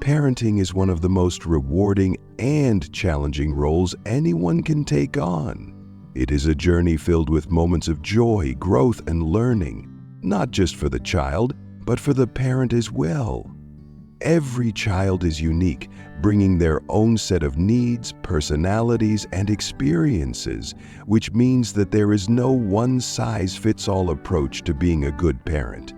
Parenting is one of the most rewarding and challenging roles anyone can take on. It is a journey filled with moments of joy, growth, and learning, not just for the child, but for the parent as well. Every child is unique, bringing their own set of needs, personalities, and experiences, which means that there is no one-size-fits-all approach to being a good parent.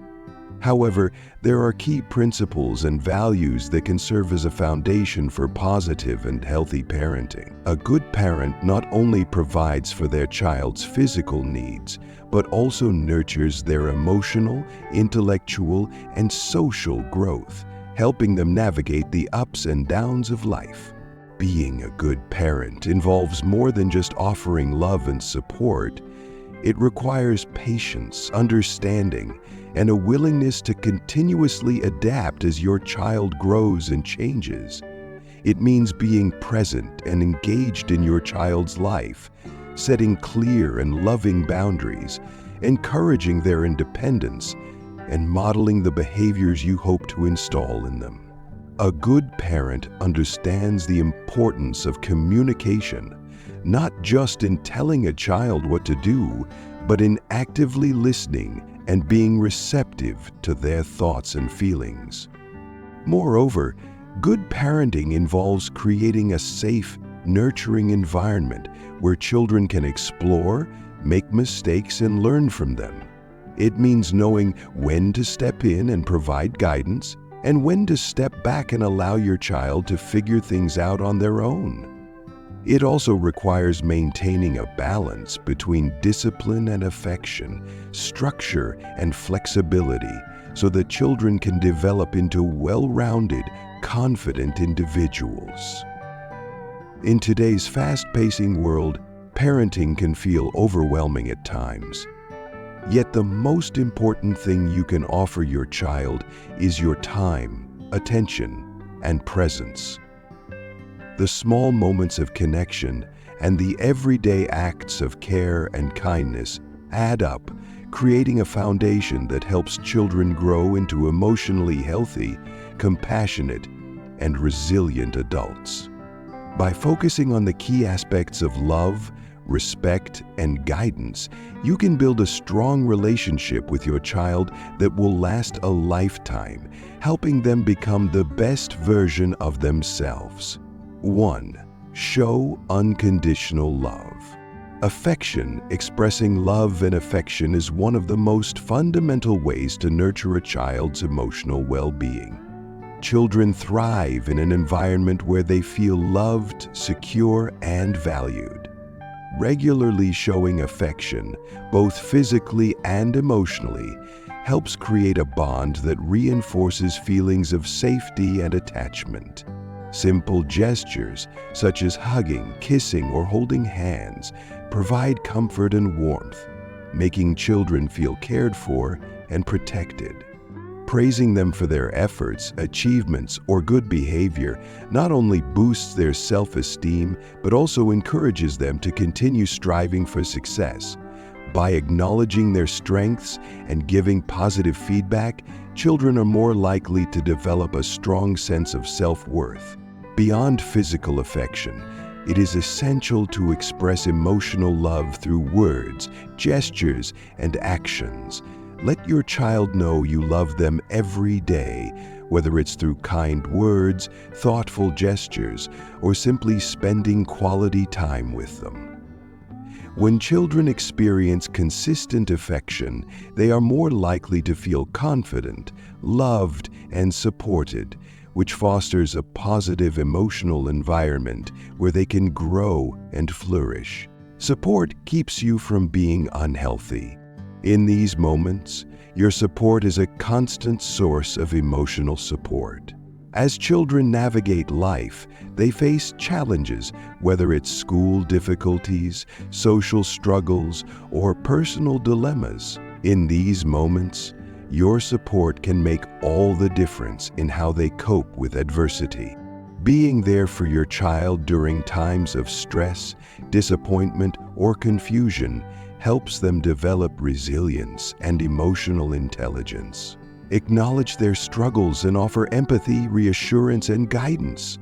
However, there are key principles and values that can serve as a foundation for positive and healthy parenting. A good parent not only provides for their child's physical needs, but also nurtures their emotional, intellectual, and social growth, helping them navigate the ups and downs of life. Being a good parent involves more than just offering love and support. It requires patience, understanding, and a willingness to continuously adapt as your child grows and changes. It means being present and engaged in your child's life, setting clear and loving boundaries, encouraging their independence, and modeling the behaviors you hope to install in them. A good parent understands the importance of communication, not just in telling a child what to do, but in actively listening and being receptive to their thoughts and feelings. Moreover, good parenting involves creating a safe, nurturing environment where children can explore, make mistakes, and learn from them. It means knowing when to step in and provide guidance, and when to step back and allow your child to figure things out on their own. It also requires maintaining a balance between discipline and affection, structure and flexibility, so that children can develop into well-rounded, confident individuals. In today's fast-pacing world, parenting can feel overwhelming at times. Yet the most important thing you can offer your child is your time, attention, and presence. The small moments of connection and the everyday acts of care and kindness add up, creating a foundation that helps children grow into emotionally healthy, compassionate, and resilient adults. By focusing on the key aspects of love, respect, and guidance, you can build a strong relationship with your child that will last a lifetime, helping them become the best version of themselves. 1. Show unconditional love. Affection, expressing love and affection, is one of the most fundamental ways to nurture a child's emotional well-being. Children thrive in an environment where they feel loved, secure, and valued. Regularly showing affection, both physically and emotionally, helps create a bond that reinforces feelings of safety and attachment. Simple gestures, such as hugging, kissing, or holding hands, provide comfort and warmth, making children feel cared for and protected. Praising them for their efforts, achievements, or good behavior not only boosts their self-esteem, but also encourages them to continue striving for success. By acknowledging their strengths and giving positive feedback, children are more likely to develop a strong sense of self-worth. Beyond physical affection, it is essential to express emotional love through words, gestures, and actions. Let your child know you love them every day, whether it's through kind words, thoughtful gestures, or simply spending quality time with them. When children experience consistent affection, they are more likely to feel confident, loved, and supported, which fosters a positive emotional environment where they can grow and flourish. Support keeps you from being unhealthy. In these moments, your support is a constant source of emotional support. As children navigate life, they face challenges, whether it's school difficulties, social struggles, or personal dilemmas. In these moments, your support can make all the difference in how they cope with adversity. Being there for your child during times of stress, disappointment, or confusion helps them develop resilience and emotional intelligence. Acknowledge their struggles and offer empathy, reassurance, and guidance.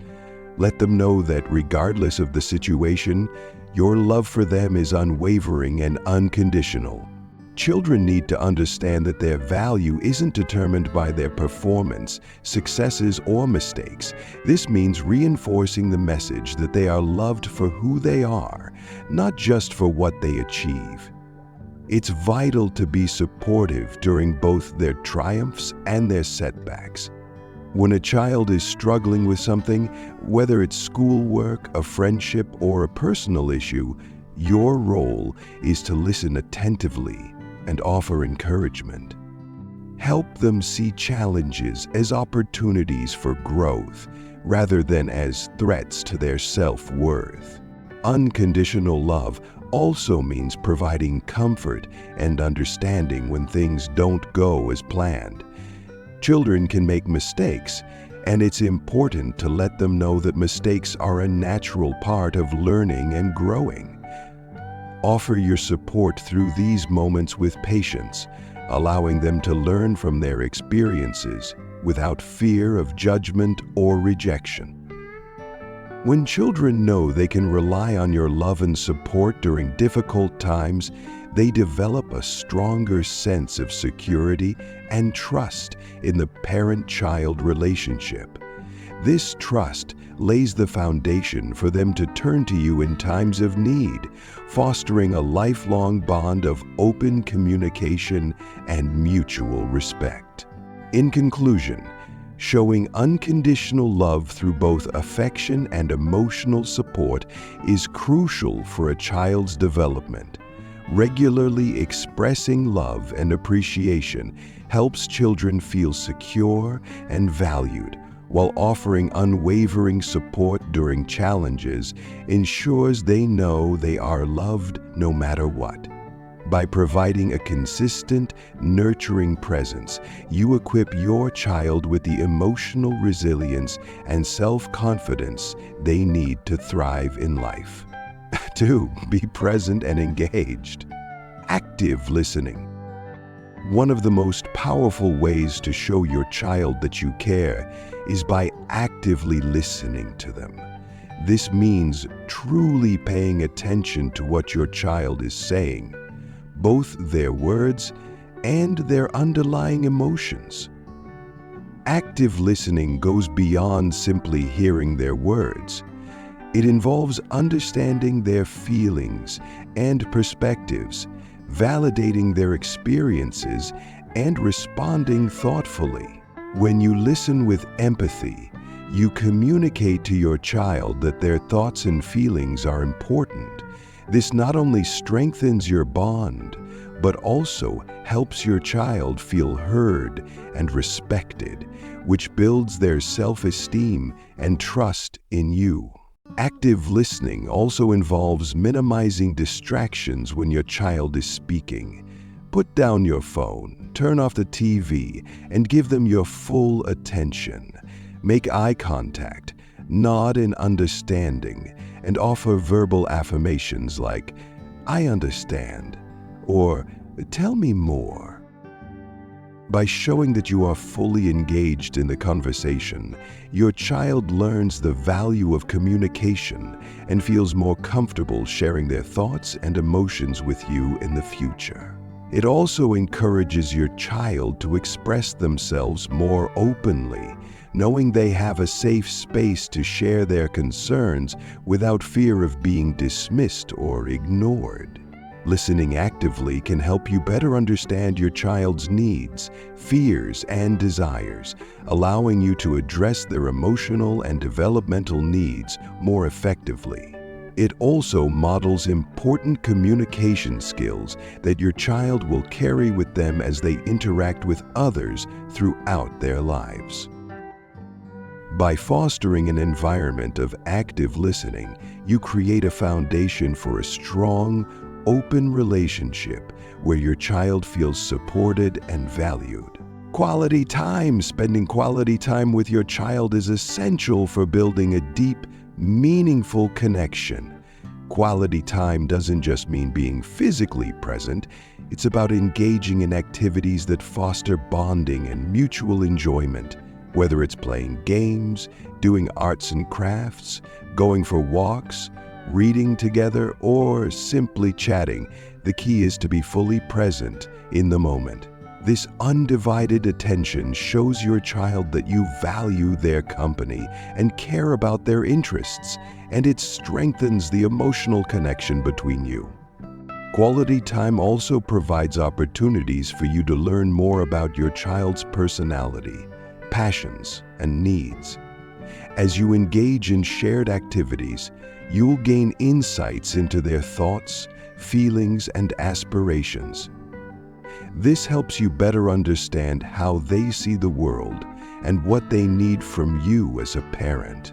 Let them know that regardless of the situation, your love for them is unwavering and unconditional. Children need to understand that their value isn't determined by their performance, successes, or mistakes. This means reinforcing the message that they are loved for who they are, not just for what they achieve. It's vital to be supportive during both their triumphs and their setbacks. When a child is struggling with something, whether it's schoolwork, a friendship, or a personal issue, your role is to listen attentively and offer encouragement. Help them see challenges as opportunities for growth rather than as threats to their self-worth. Unconditional love also means providing comfort and understanding when things don't go as planned. Children can make mistakes, and it's important to let them know that mistakes are a natural part of learning and growing. Offer your support through these moments with patience, allowing them to learn from their experiences without fear of judgment or rejection. When children know they can rely on your love and support during difficult times, they develop a stronger sense of security and trust in the parent-child relationship. This trust lays the foundation for them to turn to you in times of need, fostering a lifelong bond of open communication and mutual respect. In conclusion, showing unconditional love through both affection and emotional support is crucial for a child's development. Regularly expressing love and appreciation helps children feel secure and valued, while offering unwavering support during challenges ensures they know they are loved no matter what. By providing a consistent, nurturing presence, you equip your child with the emotional resilience and self-confidence they need to thrive in life. 2. Be present and engaged. Active listening. One of the most powerful ways to show your child that you care is by actively listening to them. This means truly paying attention to what your child is saying, both their words and their underlying emotions. Active listening goes beyond simply hearing their words. It involves understanding their feelings and perspectives, validating their experiences, and responding thoughtfully. When you listen with empathy, you communicate to your child that their thoughts and feelings are important. This not only strengthens your bond, but also helps your child feel heard and respected, which builds their self-esteem and trust in you. Active listening also involves minimizing distractions when your child is speaking. Put down your phone, turn off the TV, and give them your full attention. Make eye contact, nod in understanding, and offer verbal affirmations like, "I understand," or "Tell me more." By showing that you are fully engaged in the conversation, your child learns the value of communication and feels more comfortable sharing their thoughts and emotions with you in the future. It also encourages your child to express themselves more openly, knowing they have a safe space to share their concerns without fear of being dismissed or ignored. Listening actively can help you better understand your child's needs, fears, and desires, allowing you to address their emotional and developmental needs more effectively. It also models important communication skills that your child will carry with them as they interact with others throughout their lives. By fostering an environment of active listening, you create a foundation for a strong, open relationship where your child feels supported and valued. Quality time. Spending quality time with your child is essential for building a deep, meaningful connection. Quality time doesn't just mean being physically present, it's about engaging in activities that foster bonding and mutual enjoyment, whether it's playing games, doing arts and crafts, going for walks, reading together, or simply chatting. The key is to be fully present in the moment. This undivided attention shows your child that you value their company and care about their interests, and it strengthens the emotional connection between you. Quality time also provides opportunities for you to learn more about your child's personality, passions, and needs. As you engage in shared activities, you'll gain insights into their thoughts, feelings, and aspirations. This helps you better understand how they see the world and what they need from you as a parent.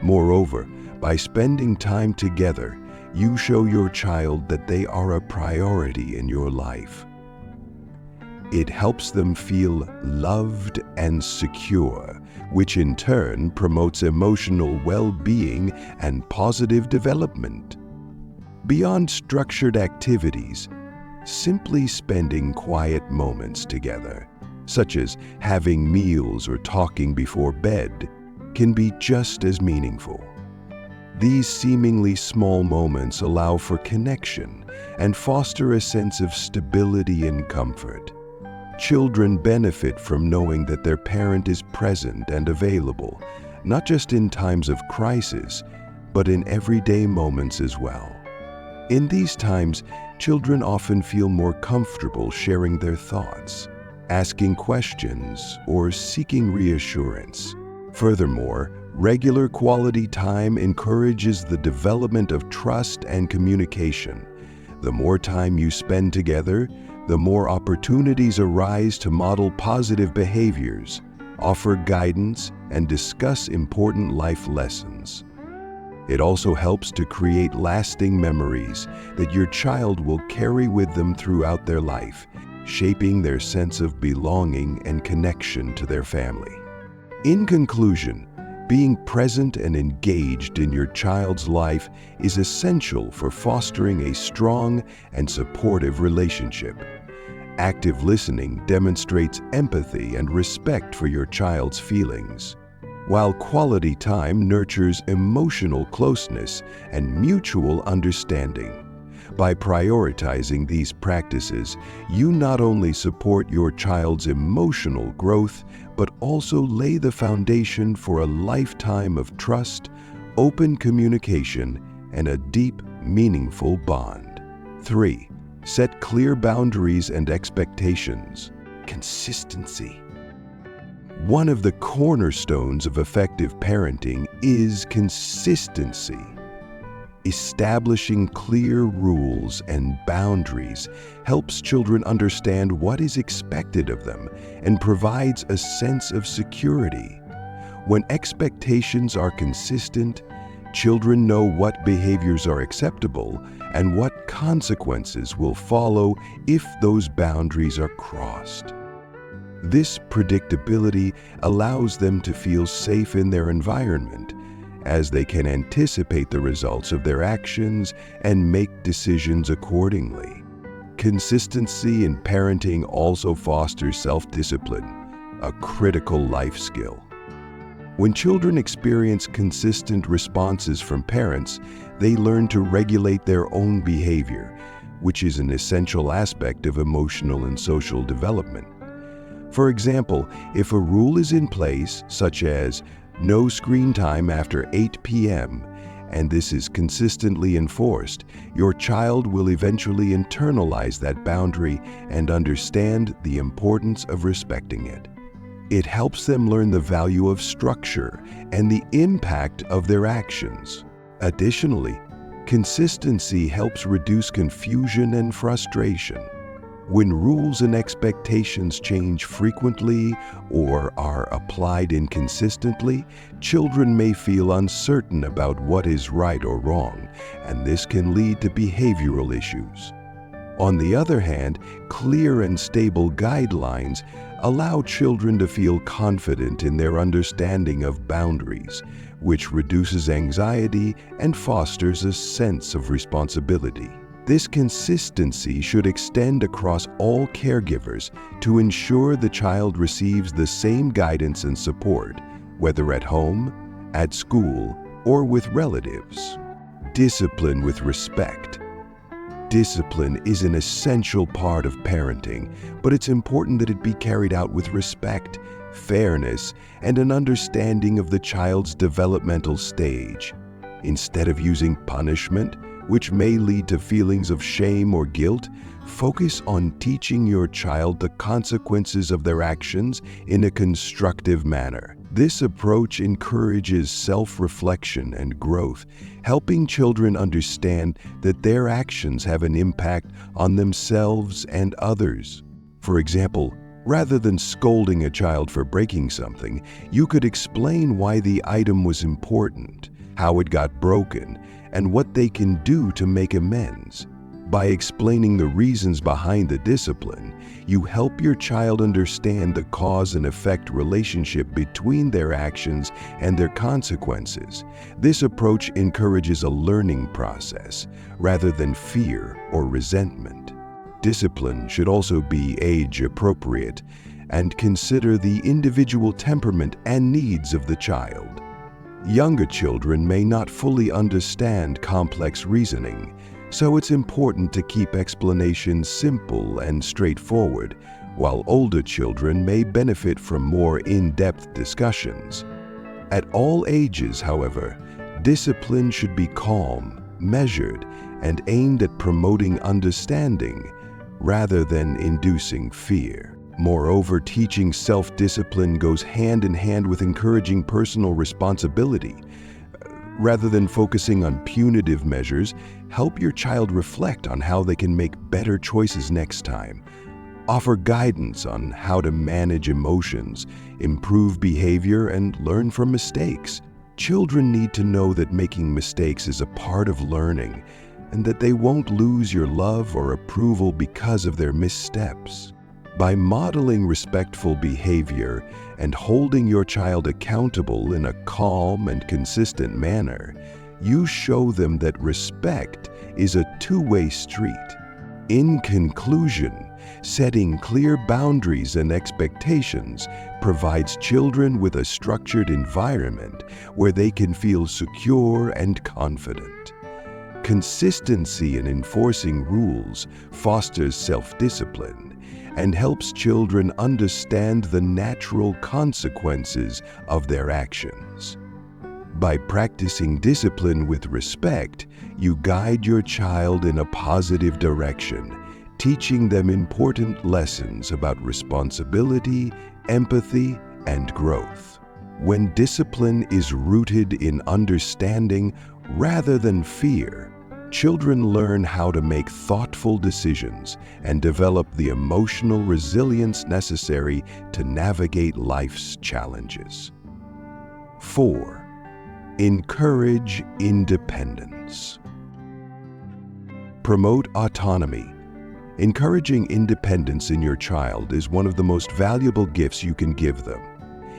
Moreover, by spending time together, you show your child that they are a priority in your life. It helps them feel loved and secure, which in turn promotes emotional well-being and positive development. Beyond structured activities, simply spending quiet moments together, such as having meals or talking before bed, can be just as meaningful. These seemingly small moments allow for connection and foster a sense of stability and comfort. Children benefit from knowing that their parent is present and available, not just in times of crisis, but in everyday moments as well. In these times, children often feel more comfortable sharing their thoughts, asking questions, or seeking reassurance. Furthermore, regular quality time encourages the development of trust and communication. The more time you spend together, the more opportunities arise to model positive behaviors, offer guidance, and discuss important life lessons. It also helps to create lasting memories that your child will carry with them throughout their life, shaping their sense of belonging and connection to their family. In conclusion, being present and engaged in your child's life is essential for fostering a strong and supportive relationship. Active listening demonstrates empathy and respect for your child's feelings, while quality time nurtures emotional closeness and mutual understanding. By prioritizing these practices, you not only support your child's emotional growth, but also lay the foundation for a lifetime of trust, open communication, and a deep, meaningful bond. 3. Set clear boundaries and expectations. Consistency. One of the cornerstones of effective parenting is consistency. Establishing clear rules and boundaries helps children understand what is expected of them and provides a sense of security. When expectations are consistent, children know what behaviors are acceptable and what consequences will follow if those boundaries are crossed. This predictability allows them to feel safe in their environment, as they can anticipate the results of their actions and make decisions accordingly. Consistency in parenting also fosters self-discipline, a critical life skill. When children experience consistent responses from parents, they learn to regulate their own behavior, which is an essential aspect of emotional and social development. For example, if a rule is in place, such as no screen time after 8 p.m., and this is consistently enforced, your child will eventually internalize that boundary and understand the importance of respecting it. It helps them learn the value of structure and the impact of their actions. Additionally, consistency helps reduce confusion and frustration. When rules and expectations change frequently or are applied inconsistently, children may feel uncertain about what is right or wrong, and this can lead to behavioral issues. On the other hand, clear and stable guidelines Allow children to feel confident in their understanding of boundaries, which reduces anxiety and fosters a sense of responsibility. This consistency should extend across all caregivers to ensure the child receives the same guidance and support, whether at home, at school, or with relatives. Discipline with respect. Discipline is an essential part of parenting, but it's important that it be carried out with respect, fairness, and an understanding of the child's developmental stage. Instead of using punishment, which may lead to feelings of shame or guilt, focus on teaching your child the consequences of their actions in a constructive manner. This approach encourages self-reflection and growth, helping children understand that their actions have an impact on themselves and others. For example, rather than scolding a child for breaking something, you could explain why the item was important, how it got broken, and what they can do to make amends. By explaining the reasons behind the discipline, you help your child understand the cause and effect relationship between their actions and their consequences. This approach encourages a learning process rather than fear or resentment. Discipline should also be age-appropriate and consider the individual temperament and needs of the child. Younger children may not fully understand complex reasoning, so it's important to keep explanations simple and straightforward, while older children may benefit from more in-depth discussions. At all ages, however, discipline should be calm, measured, and aimed at promoting understanding rather than inducing fear. Moreover, teaching self-discipline goes hand in hand with encouraging personal responsibility. Rather than focusing on punitive measures, help your child reflect on how they can make better choices next time. Offer guidance on how to manage emotions, improve behavior, and learn from mistakes. Children need to know that making mistakes is a part of learning, and that they won't lose your love or approval because of their missteps. By modeling respectful behavior and holding your child accountable in a calm and consistent manner, you show them that respect is a two-way street. In conclusion, setting clear boundaries and expectations provides children with a structured environment where they can feel secure and confident. Consistency in enforcing rules fosters self-discipline and helps children understand the natural consequences of their actions. By practicing discipline with respect, you guide your child in a positive direction, teaching them important lessons about responsibility, empathy, and growth. When discipline is rooted in understanding rather than fear, children learn how to make thoughtful decisions and develop the emotional resilience necessary to navigate life's challenges. 4. Encourage independence. Promote autonomy. Encouraging independence in your child is one of the most valuable gifts you can give them.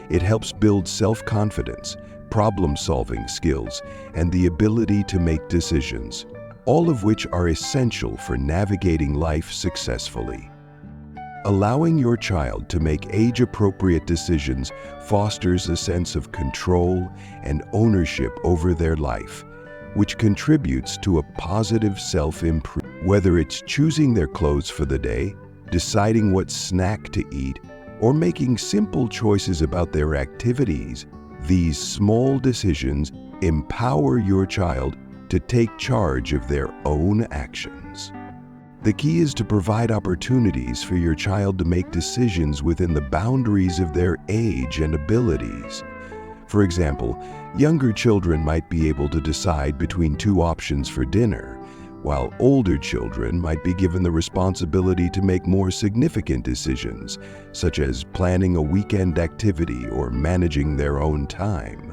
It helps build self-confidence, problem-solving skills, and the ability to make decisions, all of which are essential for navigating life successfully. Allowing your child to make age-appropriate decisions fosters a sense of control and ownership over their life, which contributes to a positive self-improvement. Whether it's choosing their clothes for the day, deciding what snack to eat, or making simple choices about their activities, these small decisions empower your child to take charge of their own actions. The key is to provide opportunities for your child to make decisions within the boundaries of their age and abilities. For example, younger children might be able to decide between two options for dinner, while older children might be given the responsibility to make more significant decisions, such as planning a weekend activity or managing their own time.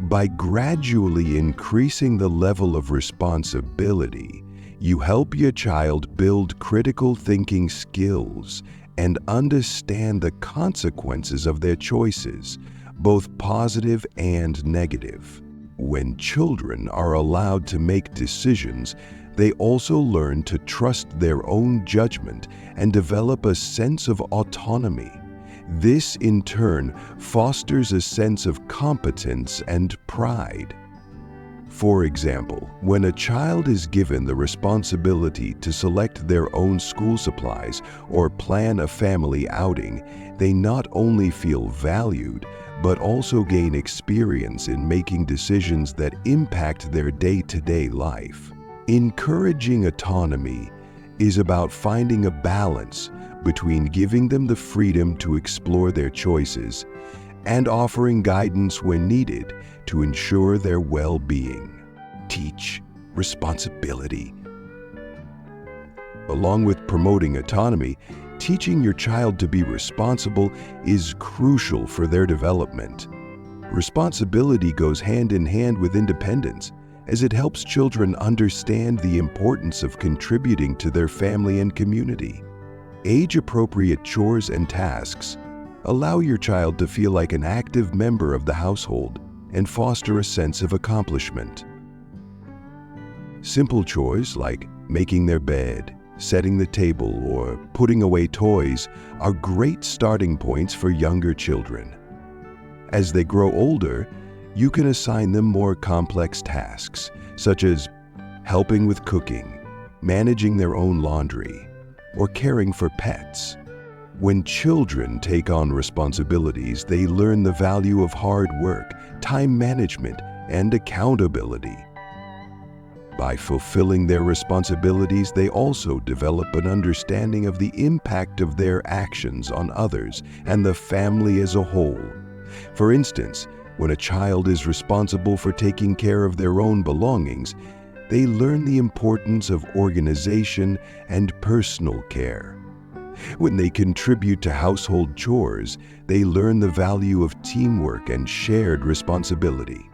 By gradually increasing the level of responsibility, you help your child build critical thinking skills, and understand the consequences of their choices, both positive and negative. When children are allowed to make decisions, they also learn to trust their own judgment and develop a sense of autonomy. This, in turn, fosters a sense of competence and pride. For example, when a child is given the responsibility to select their own school supplies or plan a family outing, they not only feel valued, but also gain experience in making decisions that impact their day-to-day life. Encouraging autonomy is about finding a balance between giving them the freedom to explore their choices and offering guidance when needed to ensure their well-being. Teach responsibility. Along with promoting autonomy, teaching your child to be responsible is crucial for their development. Responsibility goes hand in hand with independence, as it helps children understand the importance of contributing to their family and community. Age-appropriate chores and tasks allow your child to feel like an active member of the household and foster a sense of accomplishment. Simple chores like making their bed, setting the table, or putting away toys are great starting points for younger children. As they grow older, you can assign them more complex tasks, such as helping with cooking, managing their own laundry, or caring for pets. When children take on responsibilities, they learn the value of hard work, time management, and accountability. By fulfilling their responsibilities, they also develop an understanding of the impact of their actions on others and the family as a whole. For instance, when a child is responsible for taking care of their own belongings, they learn the importance of organization and personal care. When they contribute to household chores, they learn the value of teamwork and shared responsibility.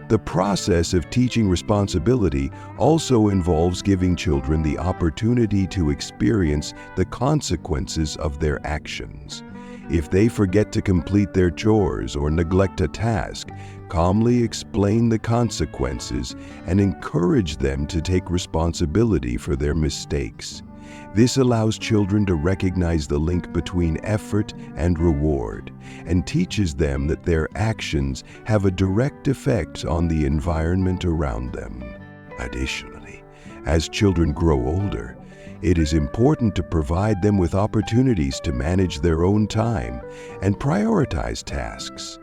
The process of teaching responsibility also involves giving children the opportunity to experience the consequences of their actions. If they forget to complete their chores or neglect a task, calmly explain the consequences and encourage them to take responsibility for their mistakes. This allows children to recognize the link between effort and reward and teaches them that their actions have a direct effect on the environment around them. Additionally, as children grow older, it is important to provide them with opportunities to manage their own time and prioritize tasks.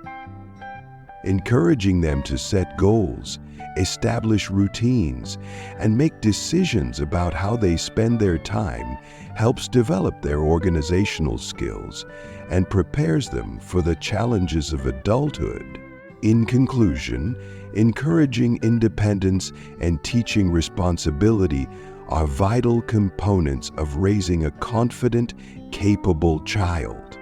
Encouraging them to set goals, establish routines, and make decisions about how they spend their time helps develop their organizational skills and prepares them for the challenges of adulthood. In conclusion, encouraging independence and teaching responsibility are vital components of raising a confident, capable child.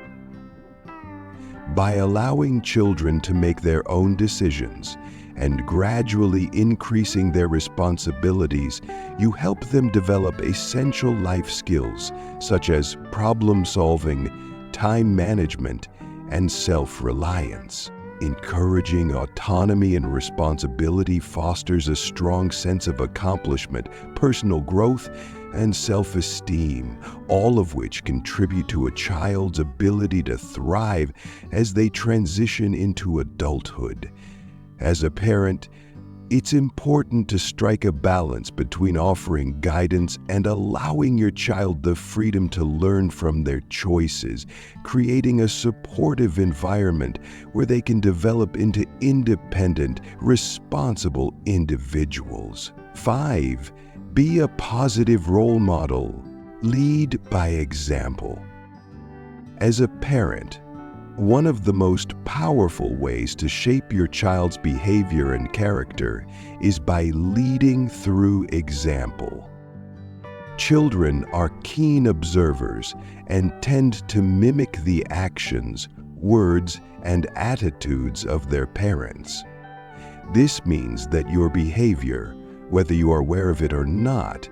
By allowing children to make their own decisions and gradually increasing their responsibilities, you help them develop essential life skills such as problem solving, time management, and self-reliance. Encouraging autonomy and responsibility fosters a strong sense of accomplishment, personal growth, and self-esteem, all of which contribute to a child's ability to thrive as they transition into adulthood. As a parent, it's important to strike a balance between offering guidance and allowing your child the freedom to learn from their choices, creating a supportive environment where they can develop into independent, responsible individuals. 5. Be a positive role model. Lead by example. As a parent, one of the most powerful ways to shape your child's behavior and character is by leading through example. Children are keen observers and tend to mimic the actions, words, and attitudes of their parents. This means that your behavior, whether you are aware of it or not,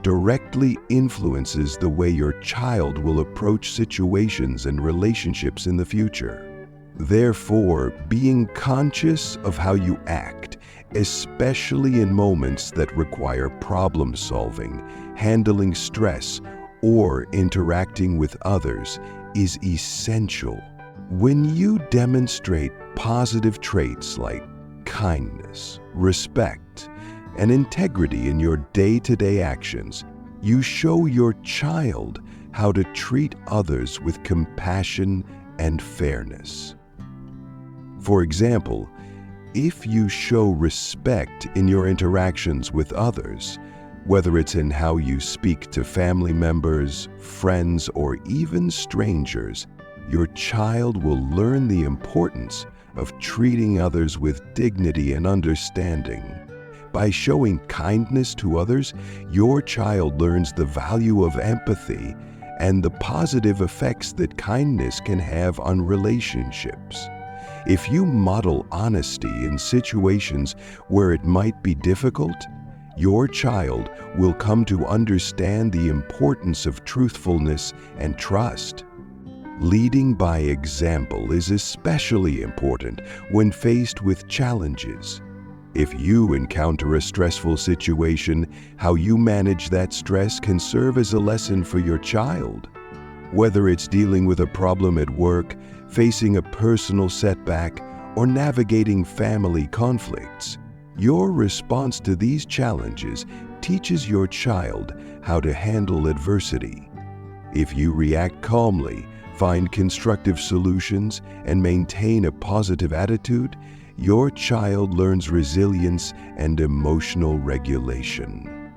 directly influences the way your child will approach situations and relationships in the future. Therefore, being conscious of how you act, especially in moments that require problem solving, handling stress, or interacting with others, is essential. When you demonstrate positive traits like kindness, respect, and integrity in your day-to-day actions, you show your child how to treat others with compassion and fairness. For example, if you show respect in your interactions with others, whether it's in how you speak to family members, friends, or even strangers, your child will learn the importance of treating others with dignity and understanding. By showing kindness to others, your child learns the value of empathy and the positive effects that kindness can have on relationships. If you model honesty in situations where it might be difficult, your child will come to understand the importance of truthfulness and trust. Leading by example is especially important when faced with challenges. If you encounter a stressful situation, how you manage that stress can serve as a lesson for your child. Whether it's dealing with a problem at work, facing a personal setback, or navigating family conflicts, your response to these challenges teaches your child how to handle adversity. If you react calmly, find constructive solutions, and maintain a positive attitude, your child learns resilience and emotional regulation.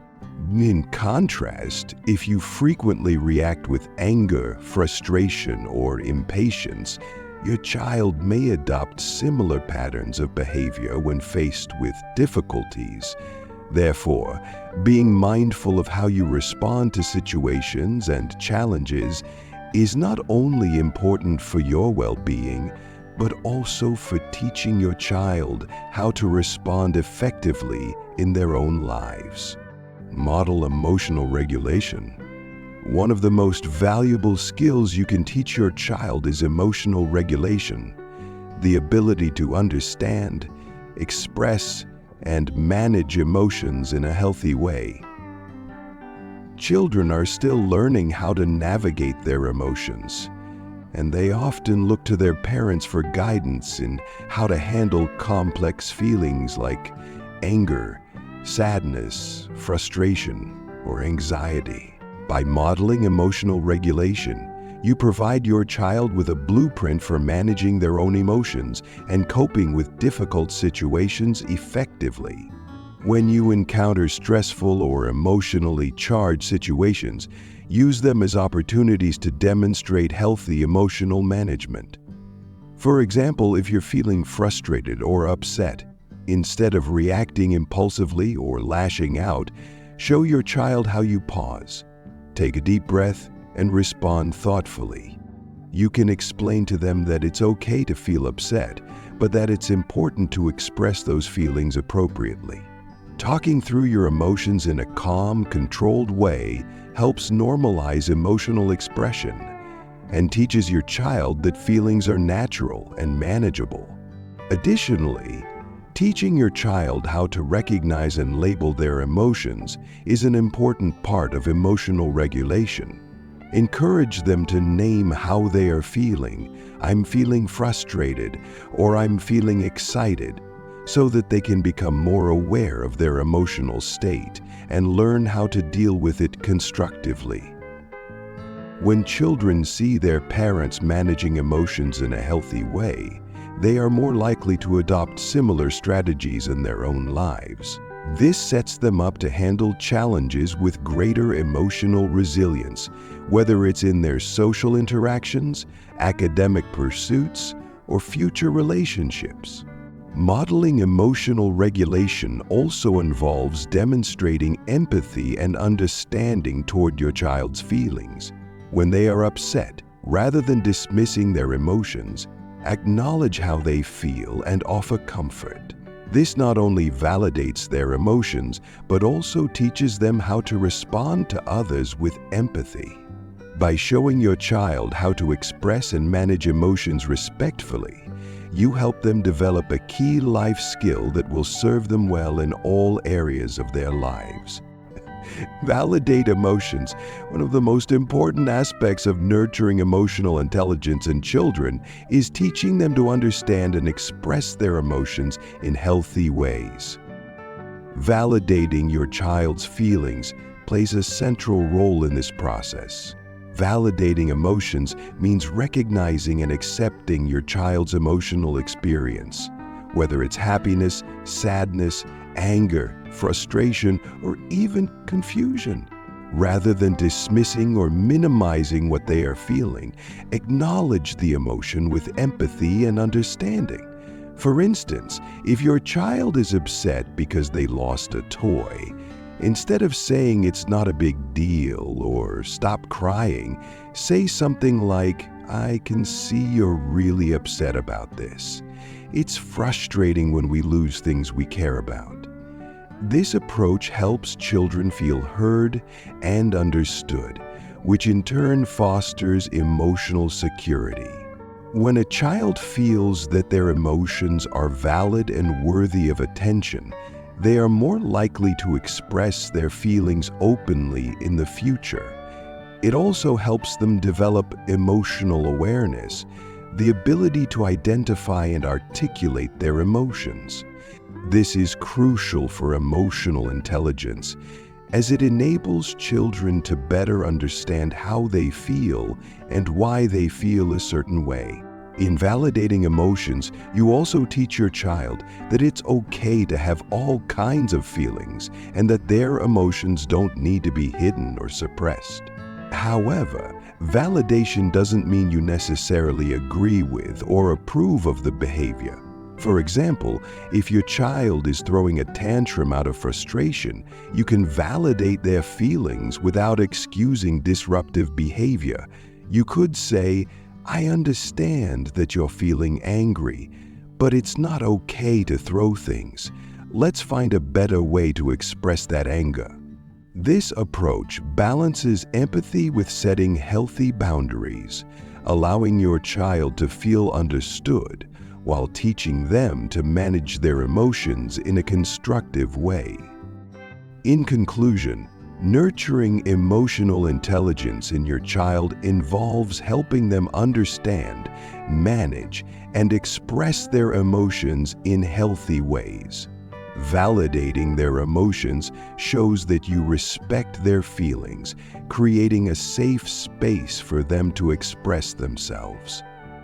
In contrast, if you frequently react with anger, frustration, or impatience, your child may adopt similar patterns of behavior when faced with difficulties. Therefore, being mindful of how you respond to situations and challenges is not only important for your well-being, but also for teaching your child how to respond effectively in their own lives. Model emotional regulation. One of the most valuable skills you can teach your child is emotional regulation, the ability to understand, express, and manage emotions in a healthy way. Children are still learning how to navigate their emotions, and they often look to their parents for guidance in how to handle complex feelings like anger, sadness, frustration, or anxiety. By modeling emotional regulation, you provide your child with a blueprint for managing their own emotions and coping with difficult situations effectively. When you encounter stressful or emotionally charged situations, use them as opportunities to demonstrate healthy emotional management. For example, if you're feeling frustrated or upset, instead of reacting impulsively or lashing out, show your child how you pause, take a deep breath, and respond thoughtfully. You can explain to them that it's okay to feel upset, but that it's important to express those feelings appropriately. Talking through your emotions in a calm, controlled way helps normalize emotional expression and teaches your child that feelings are natural and manageable. Additionally, teaching your child how to recognize and label their emotions is an important part of emotional regulation. Encourage them to name how they are feeling. I'm feeling frustrated, or I'm feeling excited, so that they can become more aware of their emotional state and learn how to deal with it constructively. When children see their parents managing emotions in a healthy way, they are more likely to adopt similar strategies in their own lives. This sets them up to handle challenges with greater emotional resilience, whether it's in their social interactions, academic pursuits, or future relationships. Modeling emotional regulation also involves demonstrating empathy and understanding toward your child's feelings. When they are upset, rather than dismissing their emotions, acknowledge how they feel and offer comfort. This not only validates their emotions, but also teaches them how to respond to others with empathy. By showing your child how to express and manage emotions respectfully, you help them develop a key life skill that will serve them well in all areas of their lives. Validate emotions. One of the most important aspects of nurturing emotional intelligence in children is teaching them to understand and express their emotions in healthy ways. Validating your child's feelings plays a central role in this process. Validating emotions means recognizing and accepting your child's emotional experience, whether it's happiness, sadness, anger, frustration, or even confusion. Rather than dismissing or minimizing what they are feeling, acknowledge the emotion with empathy and understanding. For instance, if your child is upset because they lost a toy, instead of saying it's not a big deal or stop crying, say something like, "I can see you're really upset about this. It's frustrating when we lose things we care about." This approach helps children feel heard and understood, which in turn fosters emotional security. When a child feels that their emotions are valid and worthy of attention, they are more likely to express their feelings openly in the future. It also helps them develop emotional awareness, the ability to identify and articulate their emotions. This is crucial for emotional intelligence, as it enables children to better understand how they feel and why they feel a certain way. In validating emotions, you also teach your child that it's okay to have all kinds of feelings and that their emotions don't need to be hidden or suppressed. However, validation doesn't mean you necessarily agree with or approve of the behavior. For example, if your child is throwing a tantrum out of frustration, you can validate their feelings without excusing disruptive behavior. You could say, "I understand that you're feeling angry, but it's not okay to throw things. Let's find a better way to express that anger." This approach balances empathy with setting healthy boundaries, allowing your child to feel understood while teaching them to manage their emotions in a constructive way. In conclusion, nurturing emotional intelligence in your child involves helping them understand, manage, and express their emotions in healthy ways. Validating their emotions shows that you respect their feelings, creating a safe space for them to express themselves.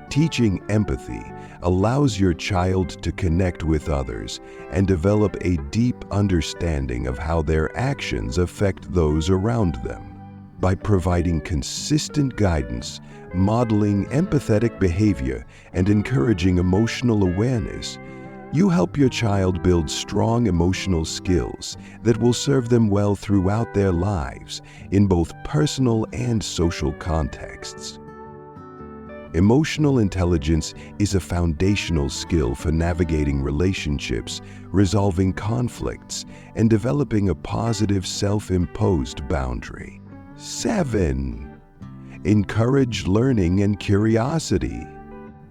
Teaching empathy allows your child to connect with others and develop a deep understanding of how their actions affect those around them. By providing consistent guidance, modeling empathetic behavior, and encouraging emotional awareness, you help your child build strong emotional skills that will serve them well throughout their lives in both personal and social contexts. Emotional intelligence is a foundational skill for navigating relationships, resolving conflicts, and developing a positive self-imposed boundary. 7. Encourage learning and curiosity.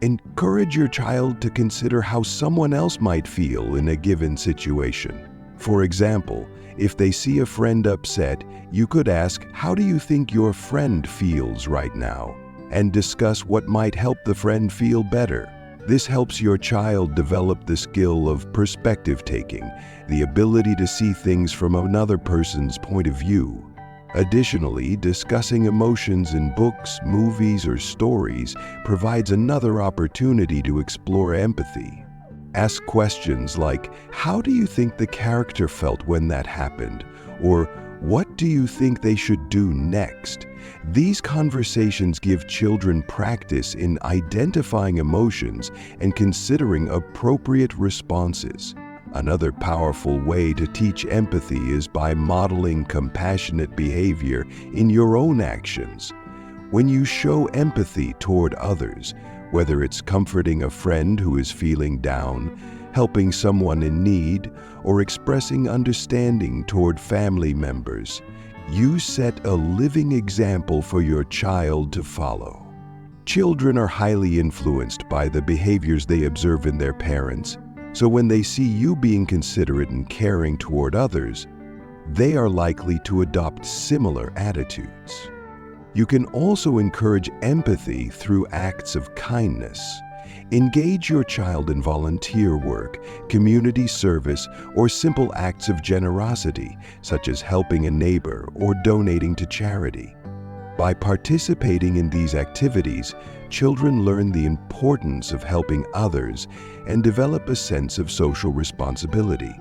Encourage your child to consider how someone else might feel in a given situation. For example, if they see a friend upset, you could ask, "How do you think your friend feels right now?" and discuss what might help the friend feel better. This helps your child develop the skill of perspective taking, the ability to see things from another person's point of view. Additionally, discussing emotions in books, movies, or stories provides another opportunity to explore empathy. Ask questions like, "How do you think the character felt when that happened?" Or, "What do you think they should do next?" These conversations give children practice in identifying emotions and considering appropriate responses. Another powerful way to teach empathy is by modeling compassionate behavior in your own actions. When you show empathy toward others, whether it's comforting a friend who is feeling down, helping someone in need, or expressing understanding toward family members, you set a living example for your child to follow. Children are highly influenced by the behaviors they observe in their parents, so when they see you being considerate and caring toward others, they are likely to adopt similar attitudes. You can also encourage empathy through acts of kindness. Engage your child in volunteer work, community service, or simple acts of generosity, such as helping a neighbor or donating to charity. By participating in these activities, children learn the importance of helping others and develop a sense of social responsibility.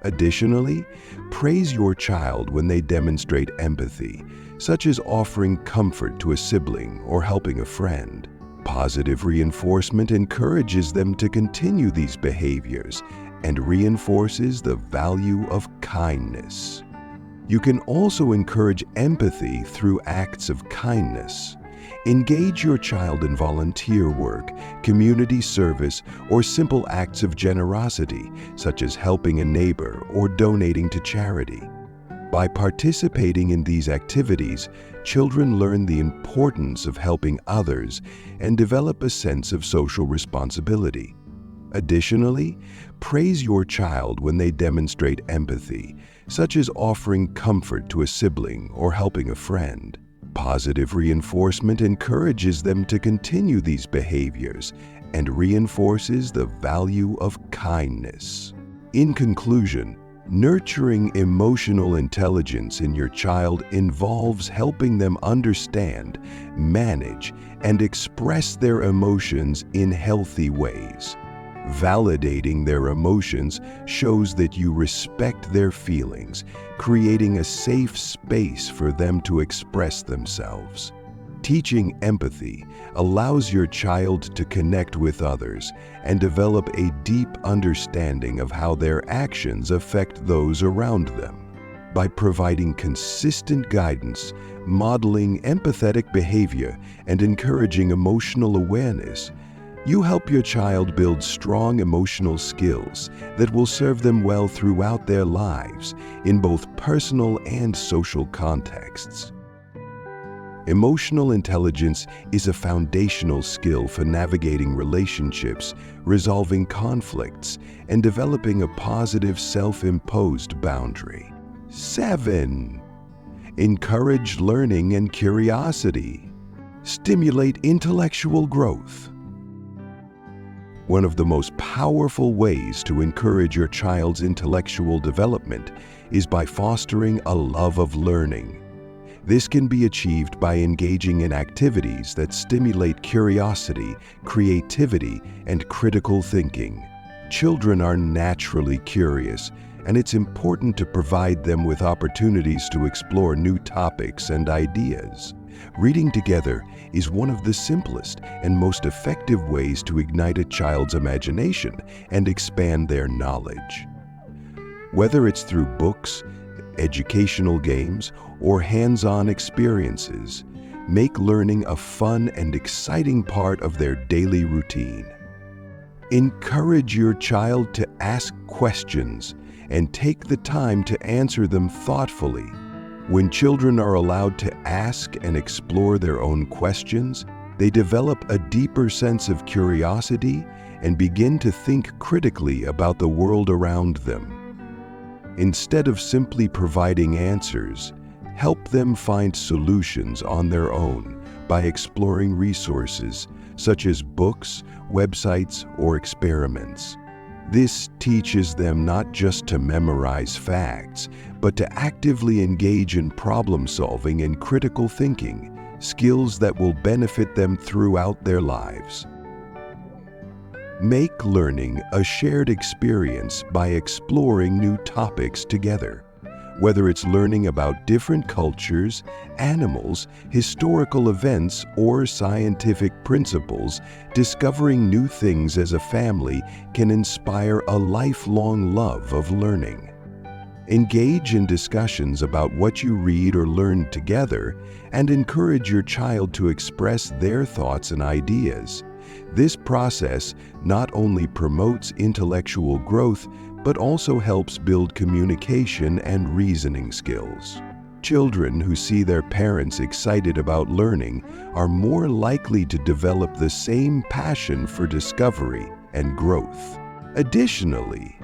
Additionally, praise your child when they demonstrate empathy, such as offering comfort to a sibling or helping a friend. Positive reinforcement encourages them to continue these behaviors and reinforces the value of kindness. You can also encourage empathy through acts of kindness. Engage your child in volunteer work, community service, or simple acts of generosity, such as helping a neighbor or donating to charity. By participating in these activities, children learn the importance of helping others and develop a sense of social responsibility. Additionally, praise your child when they demonstrate empathy, such as offering comfort to a sibling or helping a friend. Positive reinforcement encourages them to continue these behaviors and reinforces the value of kindness. In conclusion, nurturing emotional intelligence in your child involves helping them understand, manage, and express their emotions in healthy ways. Validating their emotions shows that you respect their feelings, creating a safe space for them to express themselves. Teaching empathy allows your child to connect with others and develop a deep understanding of how their actions affect those around them. By providing consistent guidance, modeling empathetic behavior, and encouraging emotional awareness, you help your child build strong emotional skills that will serve them well throughout their lives in both personal and social contexts. Emotional intelligence is a foundational skill for navigating relationships, resolving conflicts, and developing a positive self-imposed boundary. 7. Encourage learning and curiosity. Stimulate intellectual growth. One of the most powerful ways to encourage your child's intellectual development is by fostering a love of learning. This can be achieved by engaging in activities that stimulate curiosity, creativity, and critical thinking. Children are naturally curious, and it's important to provide them with opportunities to explore new topics and ideas. Reading together is one of the simplest and most effective ways to ignite a child's imagination and expand their knowledge. Whether it's through books, educational games, or hands-on experiences, make learning a fun and exciting part of their daily routine. Encourage your child to ask questions and take the time to answer them thoughtfully. When children are allowed to ask and explore their own questions, they develop a deeper sense of curiosity and begin to think critically about the world around them. Instead of simply providing answers, help them find solutions on their own by exploring resources such as books, websites, or experiments. This teaches them not just to memorize facts, but to actively engage in problem solving and critical thinking, skills that will benefit them throughout their lives. Make learning a shared experience by exploring new topics together. Whether it's learning about different cultures, animals, historical events, or scientific principles, discovering new things as a family can inspire a lifelong love of learning. Engage in discussions about what you read or learn together, and encourage your child to express their thoughts and ideas. This process not only promotes intellectual growth, but also helps build communication and reasoning skills. Children who see their parents excited about learning are more likely to develop the same passion for discovery and growth. Additionally,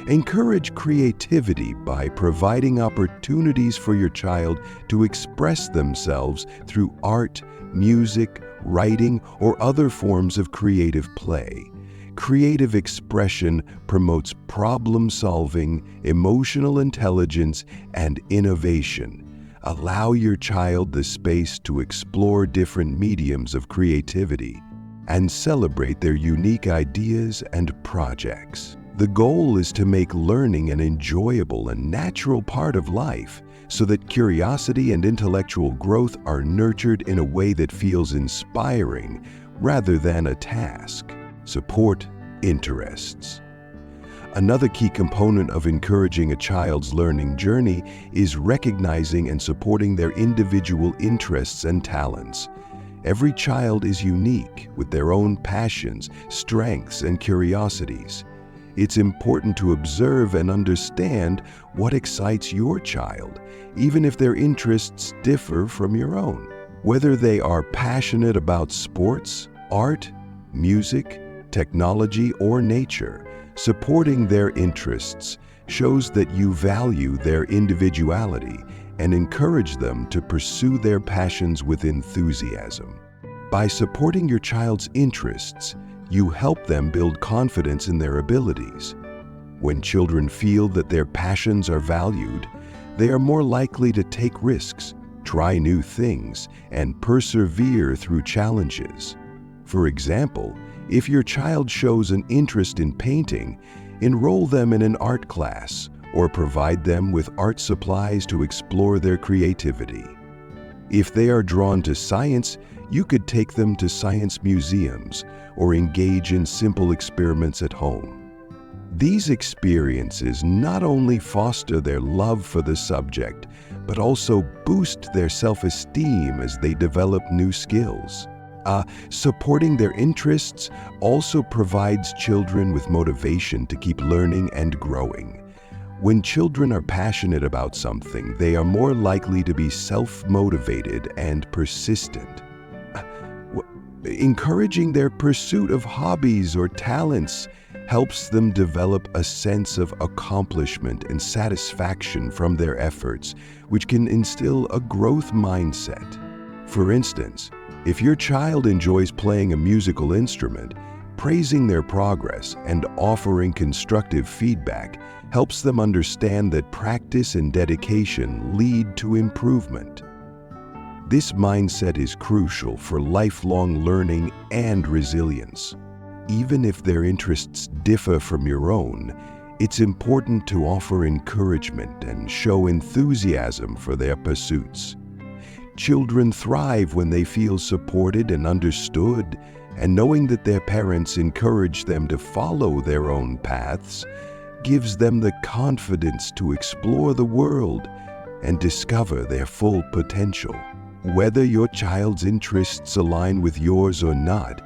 encourage creativity by providing opportunities for your child to express themselves through art, music, writing, or other forms of creative play. Creative expression promotes problem-solving, emotional intelligence, and innovation. Allow your child the space to explore different mediums of creativity and celebrate their unique ideas and projects. The goal is to make learning an enjoyable and natural part of life so that curiosity and intellectual growth are nurtured in a way that feels inspiring rather than a task. Support interests. Another key component of encouraging a child's learning journey is recognizing and supporting their individual interests and talents. Every child is unique with their own passions, strengths, and curiosities. It's important to observe and understand what excites your child, even if their interests differ from your own. Whether they are passionate about sports, art, music, technology, or nature, supporting their interests shows that you value their individuality and encourage them to pursue their passions with enthusiasm. By supporting your child's interests, you help them build confidence in their abilities. When children feel that their passions are valued, they are more likely to take risks, try new things, and persevere through challenges. For example, if your child shows an interest in painting, enroll them in an art class or provide them with art supplies to explore their creativity. If they are drawn to science, you could take them to science museums or engage in simple experiments at home. These experiences not only foster their love for the subject, but also boost their self-esteem as they develop new skills. Supporting their interests also provides children with motivation to keep learning and growing. When children are passionate about something, they are more likely to be self-motivated and persistent. Encouraging their pursuit of hobbies or talents helps them develop a sense of accomplishment and satisfaction from their efforts, which can instill a growth mindset. For instance, if your child enjoys playing a musical instrument, praising their progress and offering constructive feedback helps them understand that practice and dedication lead to improvement. This mindset is crucial for lifelong learning and resilience. Even if their interests differ from your own, it's important to offer encouragement and show enthusiasm for their pursuits. Children thrive when they feel supported and understood, and knowing that their parents encourage them to follow their own paths gives them the confidence to explore the world and discover their full potential. Whether your child's interests align with yours or not,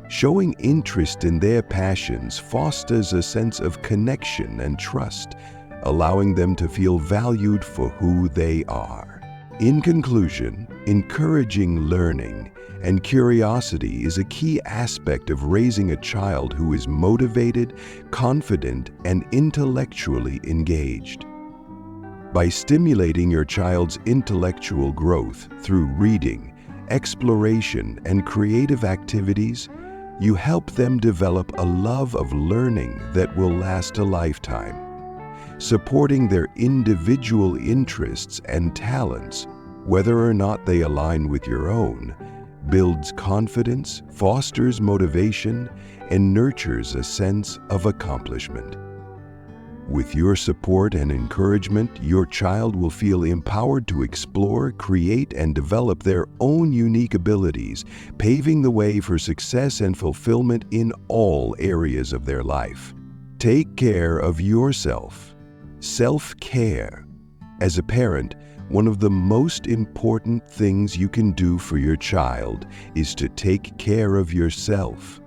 showing interest in their passions fosters a sense of connection and trust, allowing them to feel valued for who they are. In conclusion, encouraging learning and curiosity is a key aspect of raising a child who is motivated, confident, and intellectually engaged. By stimulating your child's intellectual growth through reading, exploration, and creative activities, you help them develop a love of learning that will last a lifetime. Supporting their individual interests and talents, whether or not they align with your own, builds confidence, fosters motivation, and nurtures a sense of accomplishment. With your support and encouragement, your child will feel empowered to explore, create, and develop their own unique abilities, paving the way for success and fulfillment in all areas of their life. Take care of yourself. Self-care. As a parent, one of the most important things you can do for your child is to take care of yourself.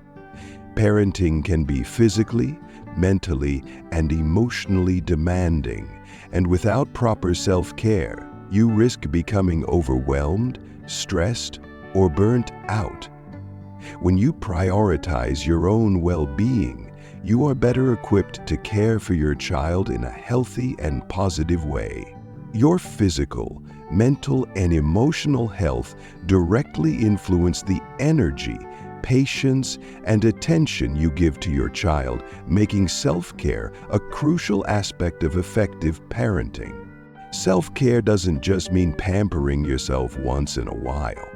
Parenting can be physically, mentally, and emotionally demanding, and without proper self-care, you risk becoming overwhelmed, stressed, or burnt out. When you prioritize your own well-being, you are better equipped to care for your child in a healthy and positive way. Your physical, mental, and emotional health directly influence the energy, patience, and attention you give to your child, making self-care a crucial aspect of effective parenting. Self-care doesn't just mean pampering yourself once in a while.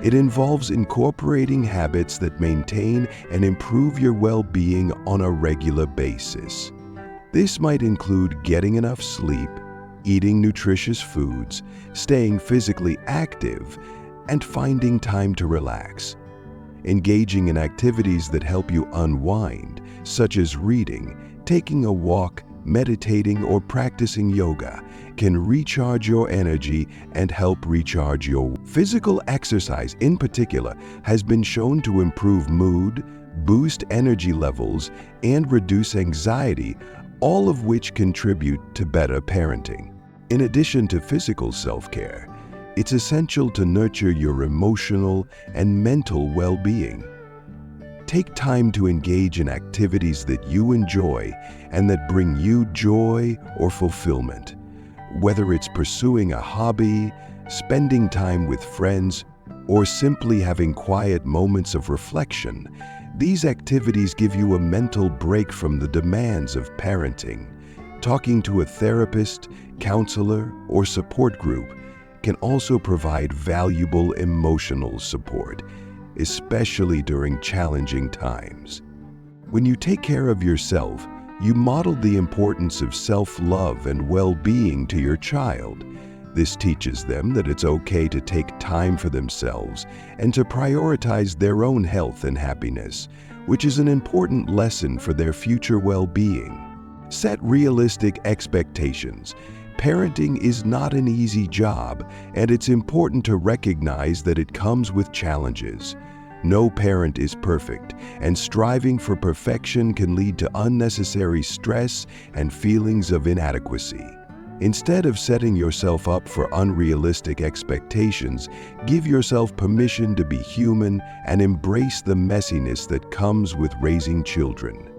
It involves incorporating habits that maintain and improve your well-being on a regular basis. This might include getting enough sleep, eating nutritious foods, staying physically active, and finding time to relax. Engaging in activities that help you unwind, such as reading, taking a walk, meditating, or practicing yoga, can recharge your energy and help recharge your physical exercise. In particular, has been shown to improve mood, boost energy levels, and reduce anxiety, all of which contribute to better parenting. In addition to physical self-care, it's essential to nurture your emotional and mental well-being. Take time to engage in activities that you enjoy and that bring you joy or fulfillment. Whether it's pursuing a hobby, spending time with friends, or simply having quiet moments of reflection, these activities give you a mental break from the demands of parenting. Talking to a therapist, counselor, or support group can also provide valuable emotional support, especially during challenging times. When you take care of yourself, you model the importance of self-love and well-being to your child. This teaches them that it's okay to take time for themselves and to prioritize their own health and happiness, which is an important lesson for their future well-being. Set realistic expectations. Parenting is not an easy job, and it's important to recognize that it comes with challenges. No parent is perfect, and striving for perfection can lead to unnecessary stress and feelings of inadequacy. Instead of setting yourself up for unrealistic expectations, give yourself permission to be human and embrace the messiness that comes with raising children.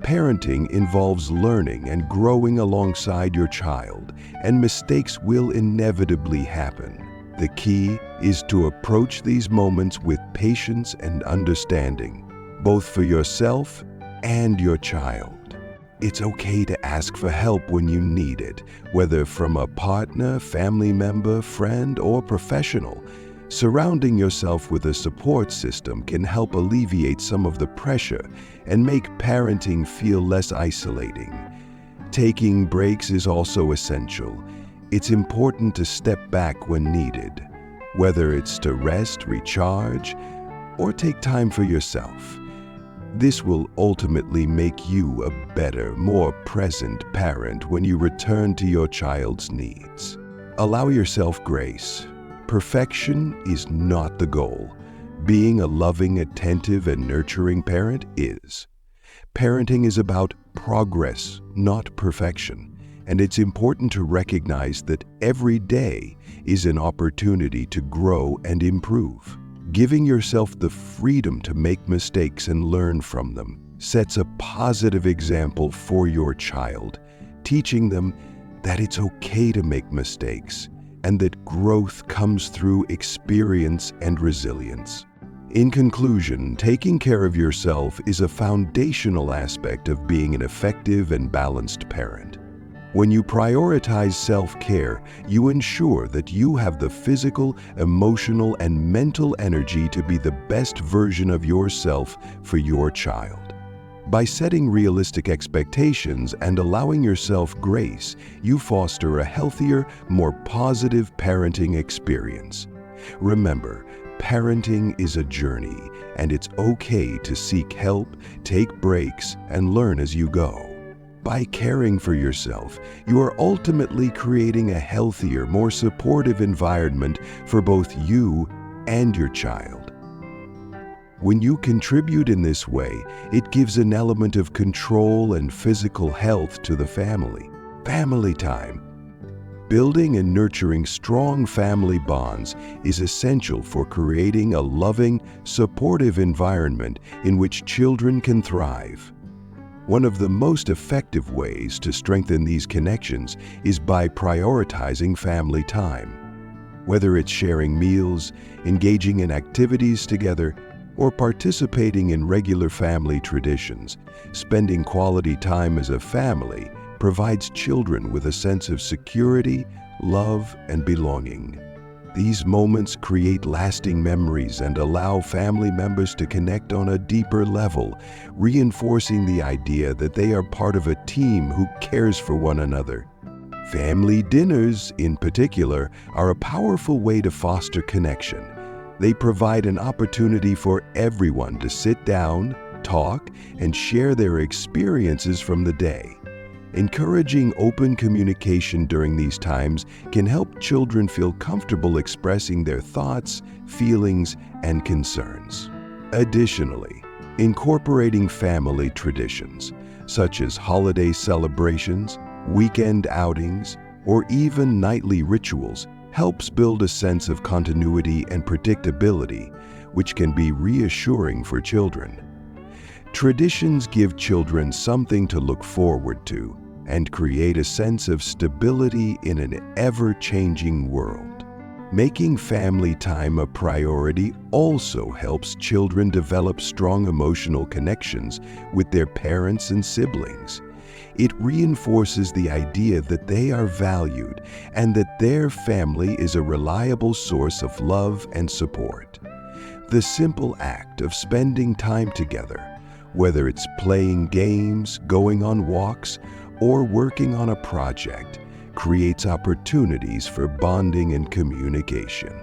Parenting involves learning and growing alongside your child, and mistakes will inevitably happen. The key is to approach these moments with patience and understanding, both for yourself and your child. It's okay to ask for help when you need it, whether from a partner, family member, friend, or professional. Surrounding yourself with a support system can help alleviate some of the pressure and make parenting feel less isolating. Taking breaks is also essential. It's important to step back when needed, whether it's to rest, recharge, or take time for yourself. This will ultimately make you a better, more present parent when you return to your child's needs. Allow yourself grace. Perfection is not the goal. Being a loving, attentive, and nurturing parent is. Parenting is about progress, not perfection. And it's important to recognize that every day is an opportunity to grow and improve. Giving yourself the freedom to make mistakes and learn from them sets a positive example for your child, teaching them that it's okay to make mistakes and that growth comes through experience and resilience. In conclusion, taking care of yourself is a foundational aspect of being an effective and balanced parent. When you prioritize self-care, you ensure that you have the physical, emotional, and mental energy to be the best version of yourself for your child. By setting realistic expectations and allowing yourself grace, you foster a healthier, more positive parenting experience. Remember, parenting is a journey, and it's okay to seek help, take breaks, and learn as you go. By caring for yourself, you are ultimately creating a healthier, more supportive environment for both you and your child. When you contribute in this way, it gives an element of control and physical health to the family. Family time. Building and nurturing strong family bonds is essential for creating a loving, supportive environment in which children can thrive. One of the most effective ways to strengthen these connections is by prioritizing family time. Whether it's sharing meals, engaging in activities together, or participating in regular family traditions, spending quality time as a family provides children with a sense of security, love, and belonging. These moments create lasting memories and allow family members to connect on a deeper level, reinforcing the idea that they are part of a team who cares for one another. Family dinners, in particular, are a powerful way to foster connection. They provide an opportunity for everyone to sit down, talk, and share their experiences from the day. Encouraging open communication during these times can help children feel comfortable expressing their thoughts, feelings, and concerns. Additionally, incorporating family traditions, such as holiday celebrations, weekend outings, or even nightly rituals, helps build a sense of continuity and predictability, which can be reassuring for children. Traditions give children something to look forward to and create a sense of stability in an ever-changing world. Making family time a priority also helps children develop strong emotional connections with their parents and siblings. It reinforces the idea that they are valued and that their family is a reliable source of love and support. The simple act of spending time together, whether it's playing games, going on walks, or working on a project, creates opportunities for bonding and communication.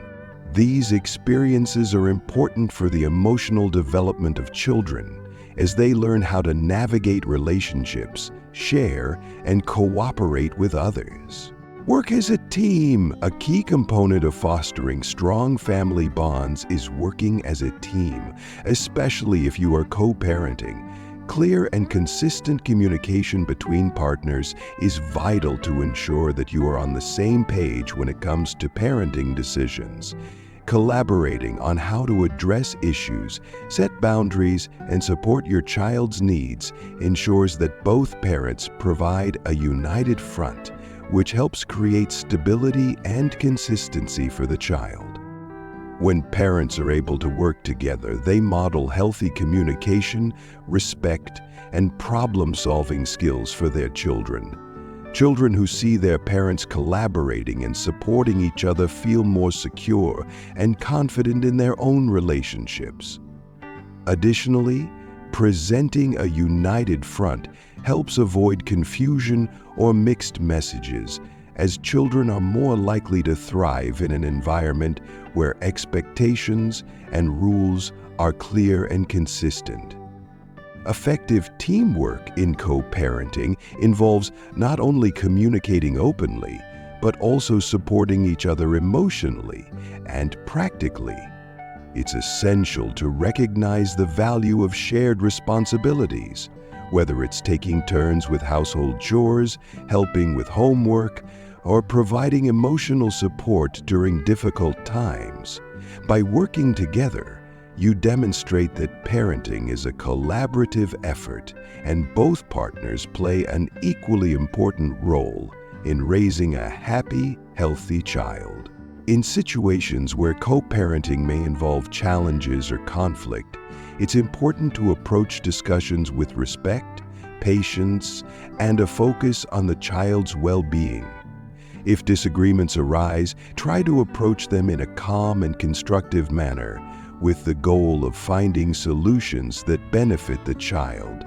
These experiences are important for the emotional development of children as they learn how to navigate relationships, share, and cooperate with others. Work as a team. A key component of fostering strong family bonds is working as a team, especially if you are co-parenting. Clear and consistent communication between partners is vital to ensure that you are on the same page when it comes to parenting decisions. Collaborating on how to address issues, set boundaries, and support your child's needs ensures that both parents provide a united front, which helps create stability and consistency for the child. When parents are able to work together, they model healthy communication, respect, and problem-solving skills for their children. Children who see their parents collaborating and supporting each other feel more secure and confident in their own relationships. Additionally, presenting a united front helps avoid confusion or mixed messages, as children are more likely to thrive in an environment where expectations and rules are clear and consistent. Effective teamwork in co-parenting involves not only communicating openly, but also supporting each other emotionally and practically. It's essential to recognize the value of shared responsibilities, whether it's taking turns with household chores, helping with homework, or providing emotional support during difficult times. By working together, you demonstrate that parenting is a collaborative effort, and both partners play an equally important role in raising a happy, healthy child. In situations where co-parenting may involve challenges or conflict, it's important to approach discussions with respect, patience, and a focus on the child's well-being. If disagreements arise, try to approach them in a calm and constructive manner, with the goal of finding solutions that benefit the child.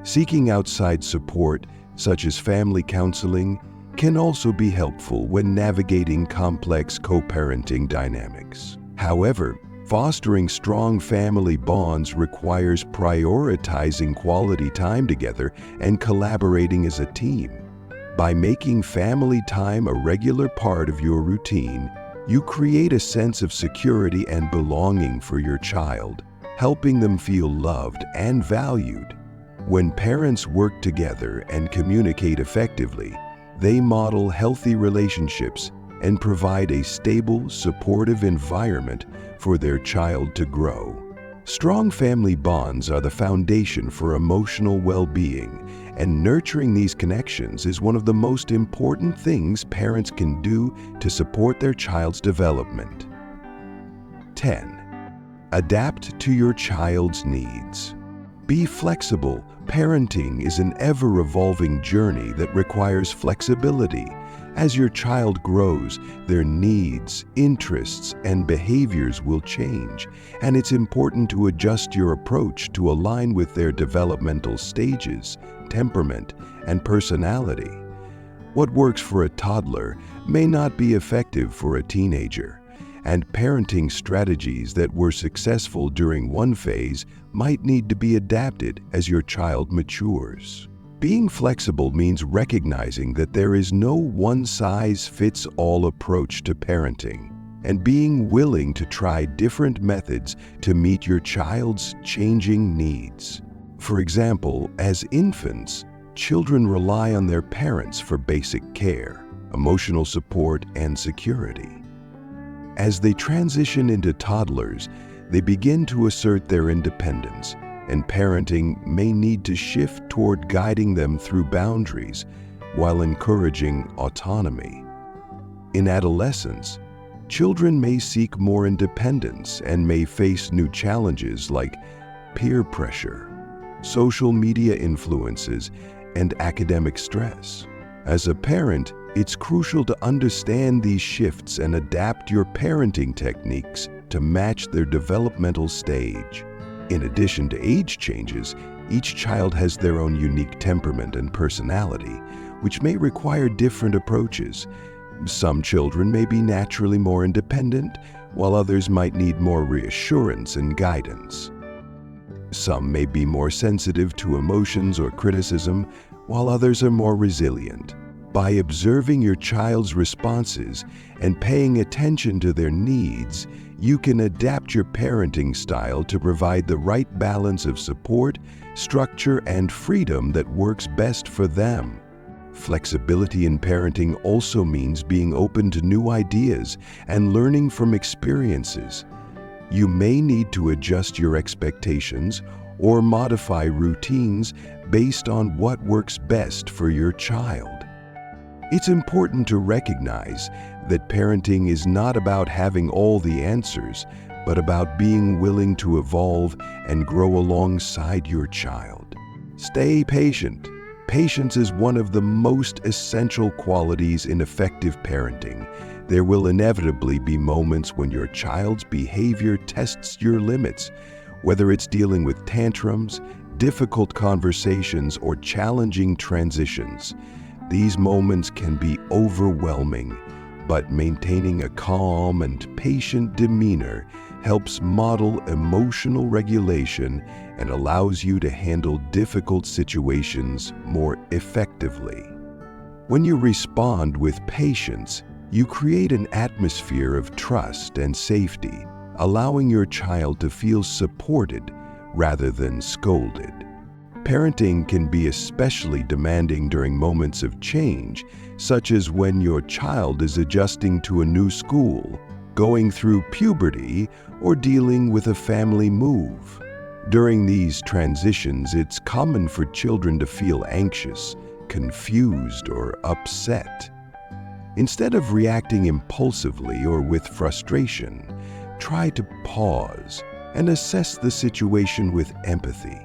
Seeking outside support, such as family counseling, can also be helpful when navigating complex co-parenting dynamics. However, fostering strong family bonds requires prioritizing quality time together and collaborating as a team. By making family time a regular part of your routine, you create a sense of security and belonging for your child, helping them feel loved and valued. When parents work together and communicate effectively, they model healthy relationships and provide a stable, supportive environment for their child to grow. Strong family bonds are the foundation for emotional well-being, and nurturing these connections is one of the most important things parents can do to support their child's development. 10. Adapt to your child's needs. Be flexible. Parenting is an ever-evolving journey that requires flexibility. As your child grows, their needs, interests, and behaviors will change, and it's important to adjust your approach to align with their developmental stages, temperament, and personality. What works for a toddler may not be effective for a teenager, and parenting strategies that were successful during one phase might need to be adapted as your child matures. Being flexible means recognizing that there is no one-size-fits-all approach to parenting, and being willing to try different methods to meet your child's changing needs. For example, as infants, children rely on their parents for basic care, emotional support, and security. As they transition into toddlers, they begin to assert their independence, and parenting may need to shift toward guiding them through boundaries while encouraging autonomy. In adolescence, children may seek more independence and may face new challenges like peer pressure, social media influences, and academic stress. As a parent, it's crucial to understand these shifts and adapt your parenting techniques to match their developmental stage. In addition to age changes, each child has their own unique temperament and personality, which may require different approaches. Some children may be naturally more independent, while others might need more reassurance and guidance. Some may be more sensitive to emotions or criticism, while others are more resilient. By observing your child's responses and paying attention to their needs, you can adapt your parenting style to provide the right balance of support, structure, and freedom that works best for them. Flexibility in parenting also means being open to new ideas and learning from experiences. You may need to adjust your expectations or modify routines based on what works best for your child. It's important to recognize that parenting is not about having all the answers, but about being willing to evolve and grow alongside your child. Stay patient. Patience is one of the most essential qualities in effective parenting. There will inevitably be moments when your child's behavior tests your limits, whether it's dealing with tantrums, difficult conversations, or challenging transitions. These moments can be overwhelming, but maintaining a calm and patient demeanor helps model emotional regulation and allows you to handle difficult situations more effectively. When you respond with patience, you create an atmosphere of trust and safety, allowing your child to feel supported rather than scolded. Parenting can be especially demanding during moments of change, such as when your child is adjusting to a new school, going through puberty, or dealing with a family move. During these transitions, it's common for children to feel anxious, confused, or upset. Instead of reacting impulsively or with frustration, try to pause and assess the situation with empathy.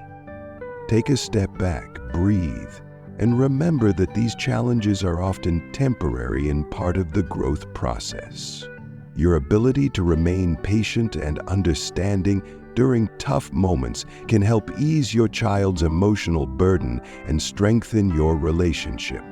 Take a step back, breathe, and remember that these challenges are often temporary and part of the growth process. Your ability to remain patient and understanding during tough moments can help ease your child's emotional burden and strengthen your relationship.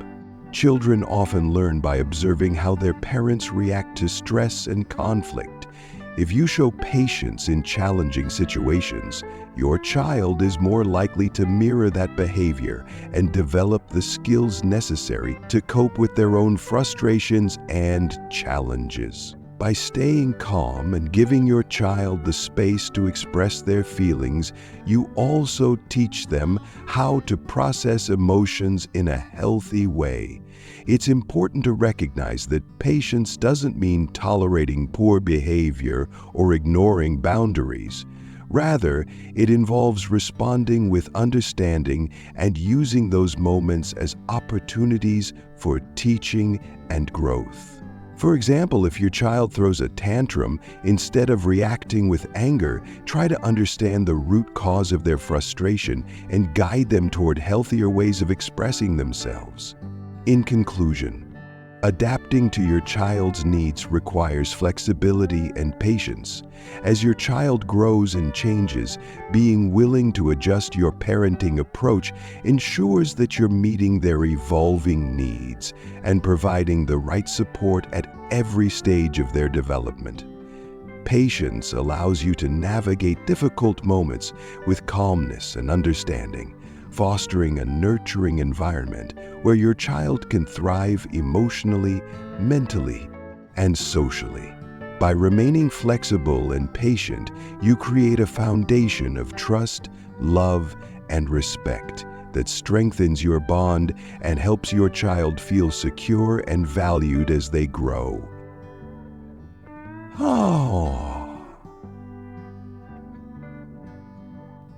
Children often learn by observing how their parents react to stress and conflict. If you show patience in challenging situations, your child is more likely to mirror that behavior and develop the skills necessary to cope with their own frustrations and challenges. By staying calm and giving your child the space to express their feelings, you also teach them how to process emotions in a healthy way. It's important to recognize that patience doesn't mean tolerating poor behavior or ignoring boundaries. Rather, it involves responding with understanding and using those moments as opportunities for teaching and growth. For example, if your child throws a tantrum, instead of reacting with anger, try to understand the root cause of their frustration and guide them toward healthier ways of expressing themselves. In conclusion, adapting to your child's needs requires flexibility and patience. As your child grows and changes, being willing to adjust your parenting approach ensures that you're meeting their evolving needs and providing the right support at every stage of their development. Patience allows you to navigate difficult moments with calmness and understanding, fostering a nurturing environment where your child can thrive emotionally, mentally, and socially. By remaining flexible and patient, you create a foundation of trust, love, and respect that strengthens your bond and helps your child feel secure and valued as they grow.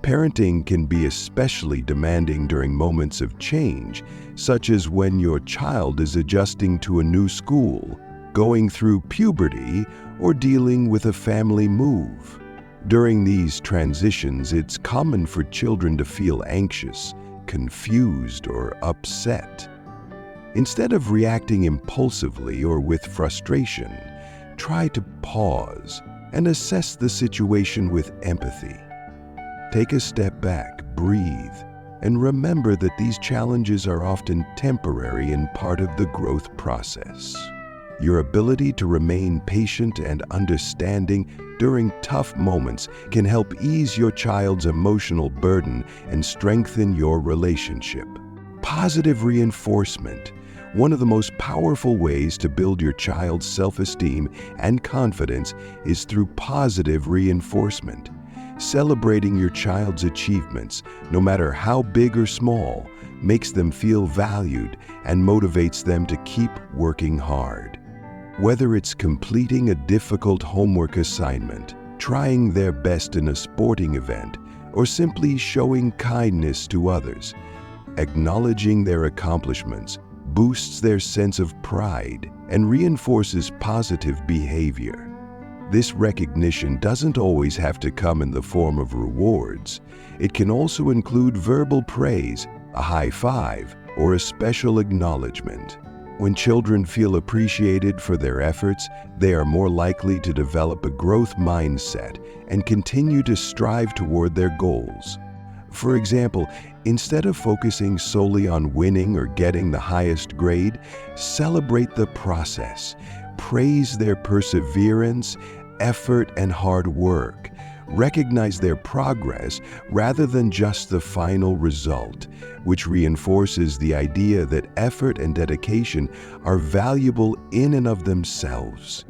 Parenting can be especially demanding during moments of change, such as when your child is adjusting to a new school, going through puberty, or dealing with a family move. During these transitions, it's common for children to feel anxious, confused, or upset. Instead of reacting impulsively or with frustration, try to pause and assess the situation with empathy. Take a step back, breathe, and remember that these challenges are often temporary and part of the growth process. Your ability to remain patient and understanding during tough moments can help ease your child's emotional burden and strengthen your relationship. Positive reinforcement. One of the most powerful ways to build your child's self-esteem and confidence is through positive reinforcement. Celebrating your child's achievements, no matter how big or small, makes them feel valued and motivates them to keep working hard. Whether it's completing a difficult homework assignment, trying their best in a sporting event, or simply showing kindness to others, acknowledging their accomplishments boosts their sense of pride and reinforces positive behavior. This recognition doesn't always have to come in the form of rewards. It can also include verbal praise, a high five, or a special acknowledgement. When children feel appreciated for their efforts, they are more likely to develop a growth mindset and continue to strive toward their goals. For example, instead of focusing solely on winning or getting the highest grade, celebrate the process. Praise their perseverance, effort, and hard work. Recognize their progress rather than just the final result, which reinforces the idea that effort and dedication are valuable in and of themselves.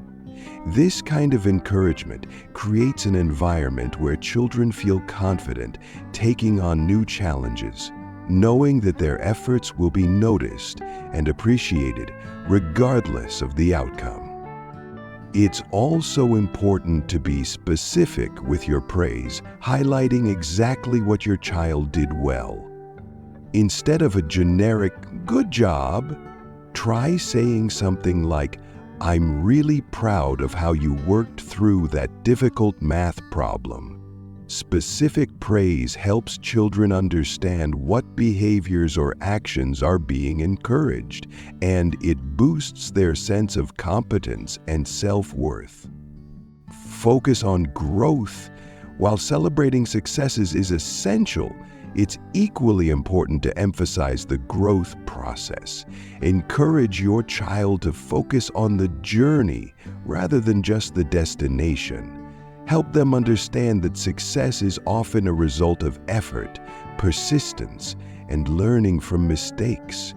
This kind of encouragement creates an environment where children feel confident taking on new challenges, knowing that their efforts will be noticed and appreciated regardless of the outcome. It's also important to be specific with your praise, highlighting exactly what your child did well. Instead of a generic "good job," try saying something like, "I'm really proud of how you worked through that difficult math problem." Specific praise helps children understand what behaviors or actions are being encouraged, and it boosts their sense of competence and self-worth. Focus on growth. While celebrating successes is essential, it's equally important to emphasize the growth process. Encourage your child to focus on the journey rather than just the destination. Help them understand that success is often a result of effort, persistence, and learning from mistakes.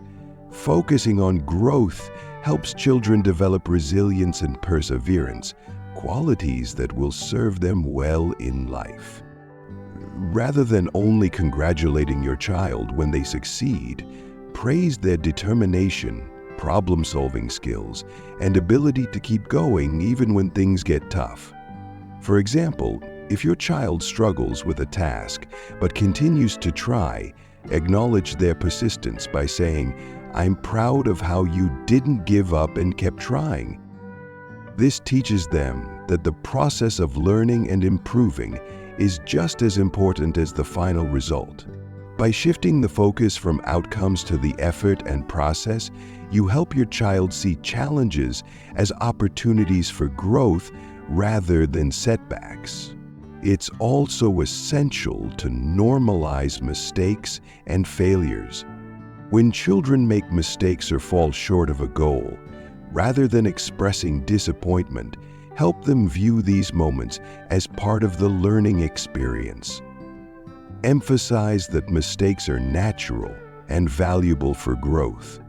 Focusing on growth helps children develop resilience and perseverance, qualities that will serve them well in life. Rather than only congratulating your child when they succeed, praise their determination, problem-solving skills, and ability to keep going even when things get tough. For example, if your child struggles with a task but continues to try, acknowledge their persistence by saying, "I'm proud of how you didn't give up and kept trying." This teaches them that the process of learning and improving is just as important as the final result. By shifting the focus from outcomes to the effort and process, you help your child see challenges as opportunities for growth rather than setbacks. It's also essential to normalize mistakes and failures. When children make mistakes or fall short of a goal, rather than expressing disappointment, help them view these moments as part of the learning experience. Emphasize that mistakes are natural and valuable for growth.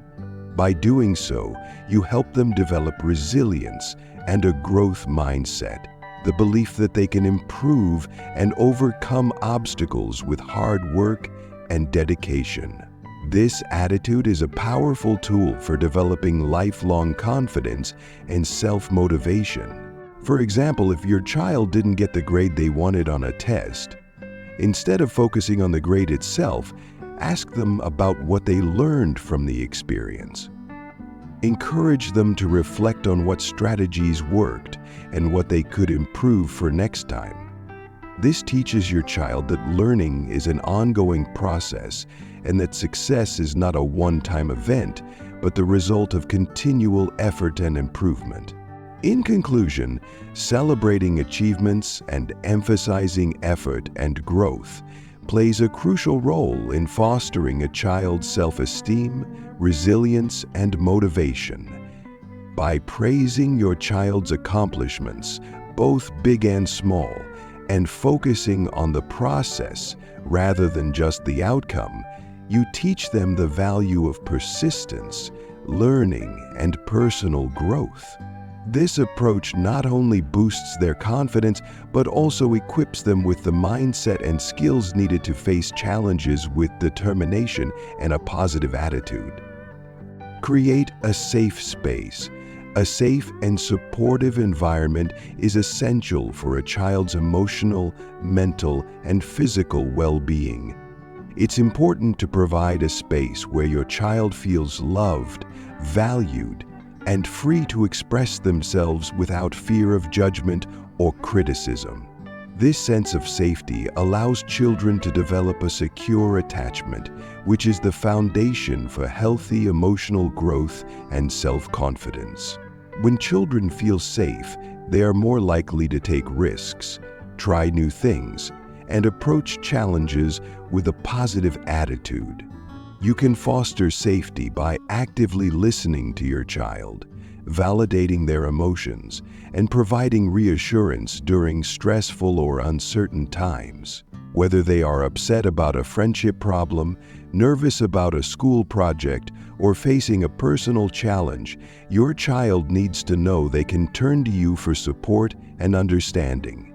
By doing so, you help them develop resilience and a growth mindset, the belief that they can improve and overcome obstacles with hard work and dedication. This attitude is a powerful tool for developing lifelong confidence and self-motivation. For example, if your child didn't get the grade they wanted on a test, instead of focusing on the grade itself, ask them about what they learned from the experience. Encourage them to reflect on what strategies worked and what they could improve for next time. This teaches your child that learning is an ongoing process and that success is not a one-time event, but the result of continual effort and improvement. In conclusion, celebrating achievements and emphasizing effort and growth plays a crucial role in fostering a child's self-esteem, resilience, and motivation. By praising your child's accomplishments, both big and small, and focusing on the process rather than just the outcome, you teach them the value of persistence, learning, and personal growth. This approach not only boosts their confidence, but also equips them with the mindset and skills needed to face challenges with determination and a positive attitude. Create a safe space. A safe and supportive environment is essential for a child's emotional, mental, and physical well-being. It's important to provide a space where your child feels loved, valued, and free to express themselves without fear of judgment or criticism. This sense of safety allows children to develop a secure attachment, which is the foundation for healthy emotional growth and self-confidence. When children feel safe, they are more likely to take risks, try new things, and approach challenges with a positive attitude. You can foster safety by actively listening to your child, validating their emotions, and providing reassurance during stressful or uncertain times. Whether they are upset about a friendship problem, nervous about a school project, or facing a personal challenge, your child needs to know they can turn to you for support and understanding.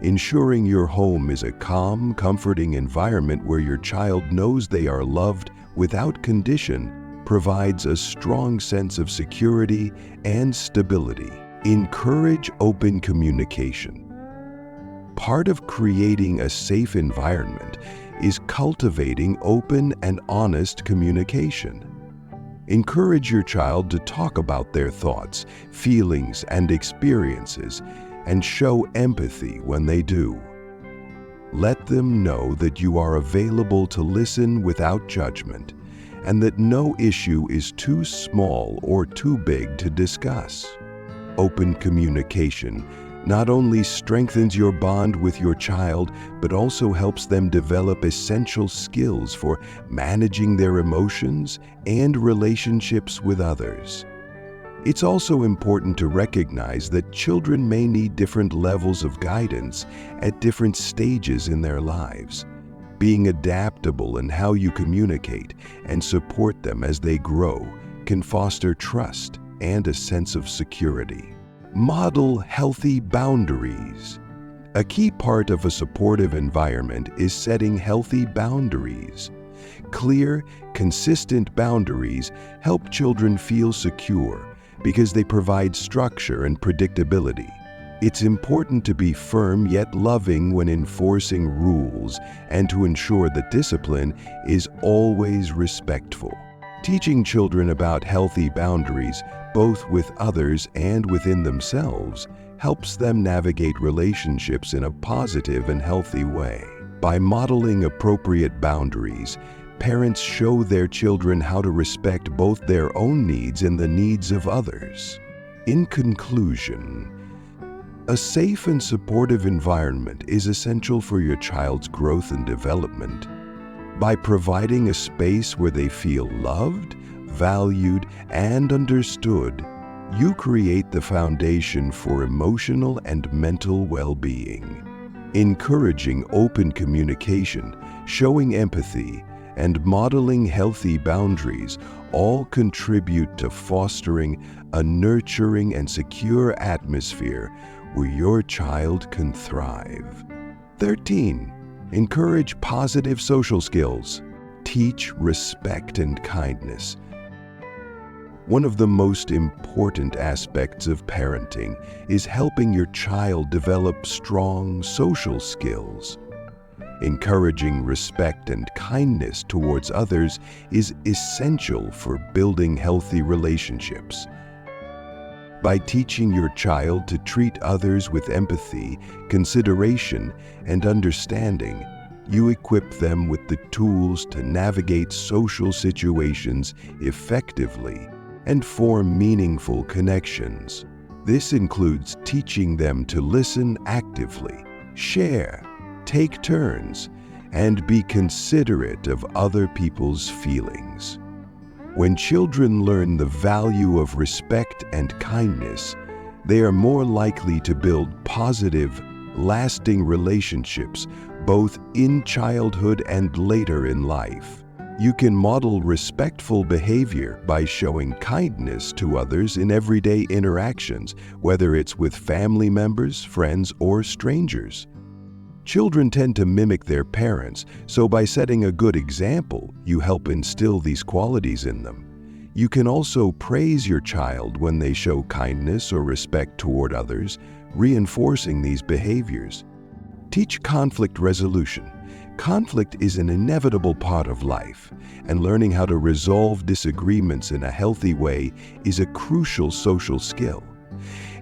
Ensuring your home is a calm, comforting environment where your child knows they are loved without condition provides a strong sense of security and stability. Encourage open communication. Part of creating a safe environment is cultivating open and honest communication. Encourage your child to talk about their thoughts, feelings, and experiences, and show empathy when they do. Let them know that you are available to listen without judgment, and that no issue is too small or too big to discuss. Open communication not only strengthens your bond with your child, but also helps them develop essential skills for managing their emotions and relationships with others. It's also important to recognize that children may need different levels of guidance at different stages in their lives. Being adaptable in how you communicate and support them as they grow can foster trust, and a sense of security. Model healthy boundaries. A key part of a supportive environment is setting healthy boundaries. Clear, consistent boundaries help children feel secure because they provide structure and predictability. It's important to be firm yet loving when enforcing rules and to ensure that discipline is always respectful. Teaching children about healthy boundaries, both with others and within themselves, helps them navigate relationships in a positive and healthy way. By modeling appropriate boundaries, parents show their children how to respect both their own needs and the needs of others. In conclusion, a safe and supportive environment is essential for your child's growth and development. By providing a space where they feel loved, valued, and understood, you create the foundation for emotional and mental well-being. Encouraging open communication, showing empathy, and modeling healthy boundaries all contribute to fostering a nurturing and secure atmosphere where your child can thrive. 13. Encourage positive social skills. Teach respect and kindness. One of the most important aspects of parenting is helping your child develop strong social skills. Encouraging respect and kindness towards others is essential for building healthy relationships. By teaching your child to treat others with empathy, consideration, and understanding, you equip them with the tools to navigate social situations effectively and form meaningful connections. This includes teaching them to listen actively, share, take turns, and be considerate of other people's feelings. When children learn the value of respect and kindness, they are more likely to build positive, lasting relationships both in childhood and later in life. You can model respectful behavior by showing kindness to others in everyday interactions, whether it's with family members, friends, or strangers. Children tend to mimic their parents, so by setting a good example, you help instill these qualities in them. You can also praise your child when they show kindness or respect toward others, reinforcing these behaviors. Teach conflict resolution. Conflict is an inevitable part of life, and learning how to resolve disagreements in a healthy way is a crucial social skill.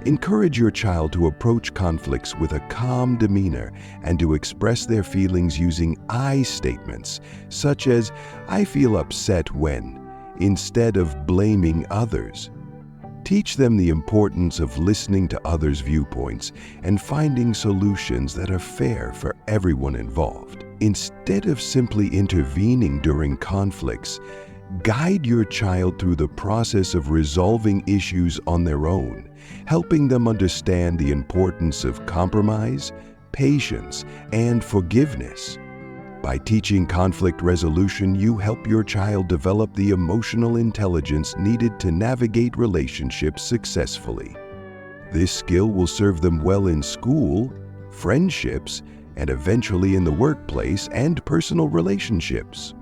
Encourage your child to approach conflicts with a calm demeanor and to express their feelings using I statements, such as, "I feel upset when," instead of blaming others. Teach them the importance of listening to others' viewpoints and finding solutions that are fair for everyone involved. Instead of simply intervening during conflicts, guide your child through the process of resolving issues on their own, helping them understand the importance of compromise, patience, and forgiveness. By teaching conflict resolution, you help your child develop the emotional intelligence needed to navigate relationships successfully. This skill will serve them well in school, friendships, and eventually in the workplace and personal relationships.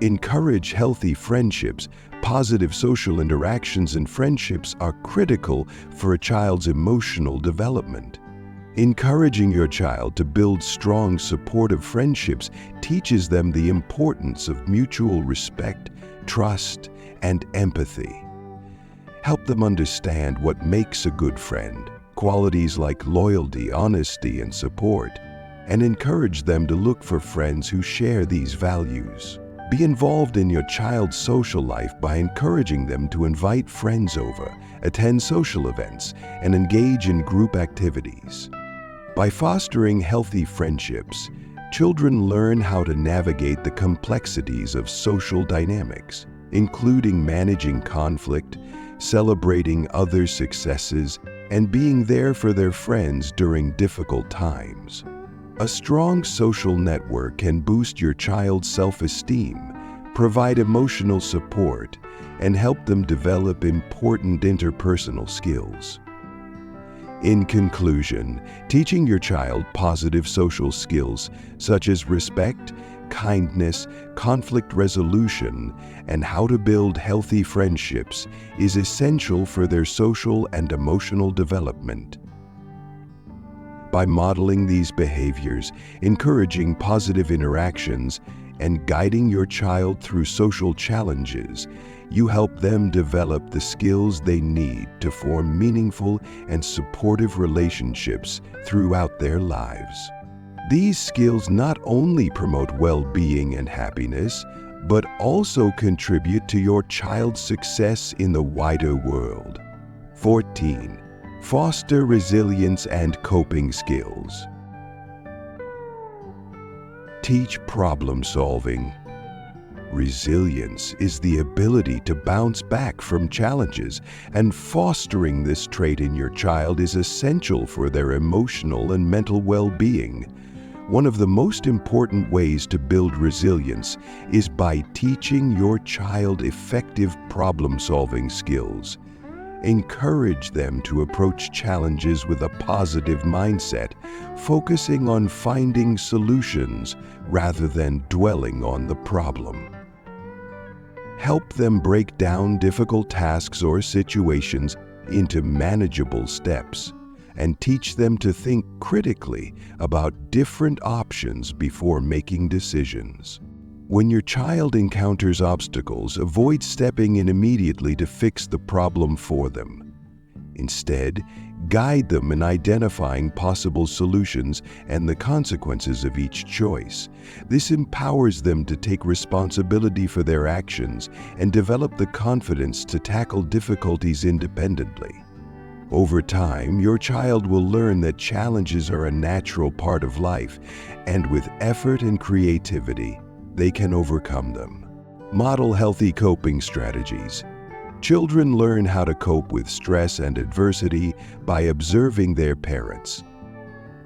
Encourage healthy friendships. Positive social interactions and friendships are critical for a child's emotional development. Encouraging your child to build strong, supportive friendships teaches them the importance of mutual respect, trust, and empathy. Help them understand what makes a good friend, qualities like loyalty, honesty, and support, and encourage them to look for friends who share these values. Be involved in your child's social life by encouraging them to invite friends over, attend social events, and engage in group activities. By fostering healthy friendships, children learn how to navigate the complexities of social dynamics, including managing conflict, celebrating others' successes, and being there for their friends during difficult times. A strong social network can boost your child's self-esteem, provide emotional support, and help them develop important interpersonal skills. In conclusion, teaching your child positive social skills such as respect, kindness, conflict resolution, and how to build healthy friendships is essential for their social and emotional development. By modeling these behaviors, encouraging positive interactions, and guiding your child through social challenges, you help them develop the skills they need to form meaningful and supportive relationships throughout their lives. These skills not only promote well-being and happiness, but also contribute to your child's success in the wider world. 14. Foster resilience and coping skills. Teach problem solving. Resilience is the ability to bounce back from challenges, and fostering this trait in your child is essential for their emotional and mental well-being. One of the most important ways to build resilience is by teaching your child effective problem-solving skills. Encourage them to approach challenges with a positive mindset, focusing on finding solutions rather than dwelling on the problem. Help them break down difficult tasks or situations into manageable steps, and teach them to think critically about different options before making decisions. When your child encounters obstacles, avoid stepping in immediately to fix the problem for them. Instead, guide them in identifying possible solutions and the consequences of each choice. This empowers them to take responsibility for their actions and develop the confidence to tackle difficulties independently. Over time, your child will learn that challenges are a natural part of life, and with effort and creativity, they can overcome them. Model healthy coping strategies. Children learn how to cope with stress and adversity by observing their parents.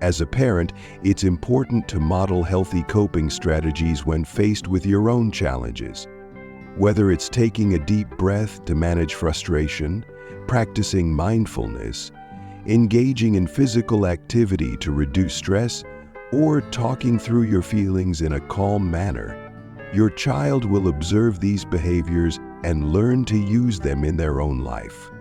As a parent, it's important to model healthy coping strategies when faced with your own challenges. Whether it's taking a deep breath to manage frustration, practicing mindfulness, engaging in physical activity to reduce stress, or talking through your feelings in a calm manner, your child will observe these behaviors and learn to use them in their own life.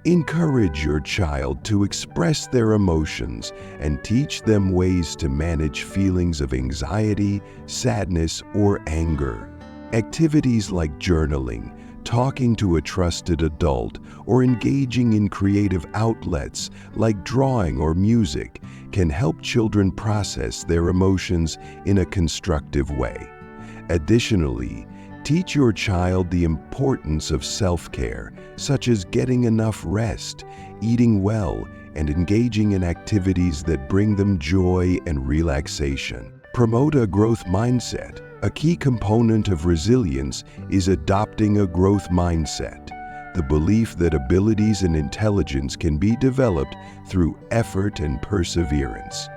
Encourage your child to express their emotions and teach them ways to manage feelings of anxiety, sadness, or anger. Activities like journaling, talking to a trusted adult, or engaging in creative outlets like drawing or music can help children process their emotions in a constructive way. Additionally, teach your child the importance of self-care, such as getting enough rest, eating well, and engaging in activities that bring them joy and relaxation. Promote a growth mindset. A key component of resilience is adopting a growth mindset, the belief that abilities and intelligence can be developed through effort and perseverance.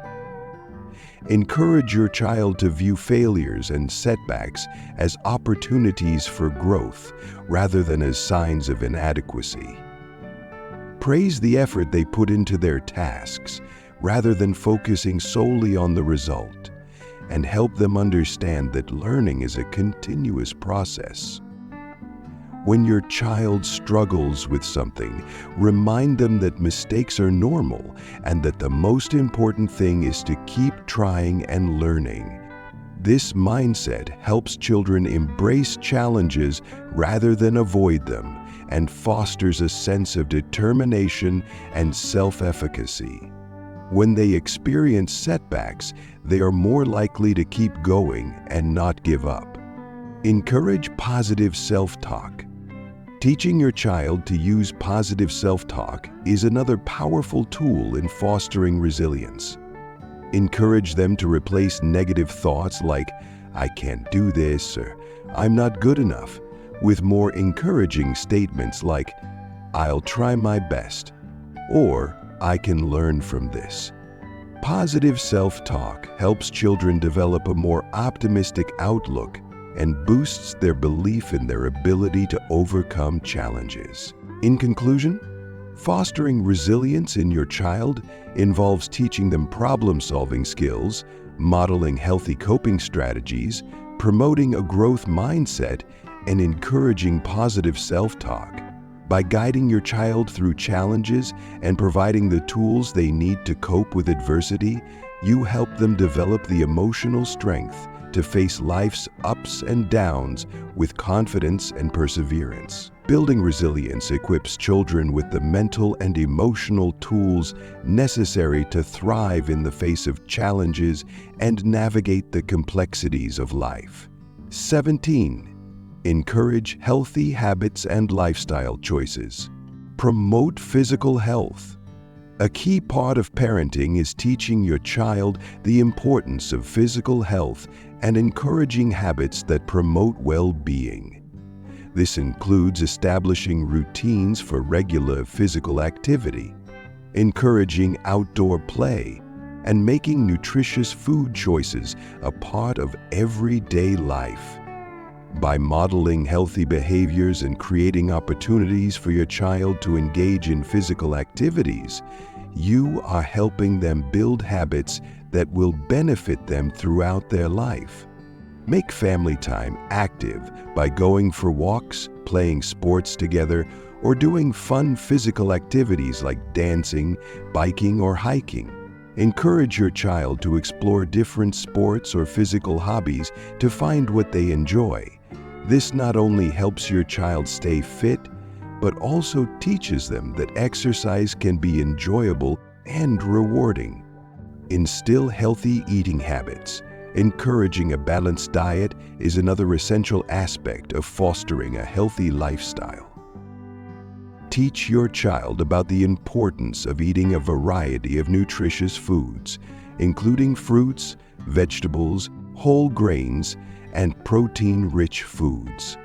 Encourage your child to view failures and setbacks as opportunities for growth rather than as signs of inadequacy. Praise the effort they put into their tasks rather than focusing solely on the result, and help them understand that learning is a continuous process. When your child struggles with something, remind them that mistakes are normal and that the most important thing is to keep trying and learning. This mindset helps children embrace challenges rather than avoid them and fosters a sense of determination and self-efficacy. When they experience setbacks, they are more likely to keep going and not give up. Encourage positive self-talk. Teaching your child to use positive self-talk is another powerful tool in fostering resilience. Encourage them to replace negative thoughts like, "I can't do this," or "I'm not good enough," with more encouraging statements like, "I'll try my best," or "I can learn from this." Positive self-talk helps children develop a more optimistic outlook and boosts their belief in their ability to overcome challenges. In conclusion, fostering resilience in your child involves teaching them problem-solving skills, modeling healthy coping strategies, promoting a growth mindset, and encouraging positive self-talk. By guiding your child through challenges and providing the tools they need to cope with adversity, you help them develop the emotional strength to face life's ups and downs with confidence and perseverance. Building resilience equips children with the mental and emotional tools necessary to thrive in the face of challenges and navigate the complexities of life. 17. Encourage healthy habits and lifestyle choices. Promote physical health. A key part of parenting is teaching your child the importance of physical health and encouraging habits that promote well-being. This includes establishing routines for regular physical activity, encouraging outdoor play, and making nutritious food choices a part of everyday life. By modeling healthy behaviors and creating opportunities for your child to engage in physical activities, you are helping them build habits that will benefit them throughout their life. Make family time active by going for walks, playing sports together, or doing fun physical activities like dancing, biking, or hiking. Encourage your child to explore different sports or physical hobbies to find what they enjoy. This not only helps your child stay fit, but also teaches them that exercise can be enjoyable and rewarding. Instill healthy eating habits. Encouraging a balanced diet is another essential aspect of fostering a healthy lifestyle. Teach your child about the importance of eating a variety of nutritious foods, including fruits, vegetables, whole grains, and protein-rich foods.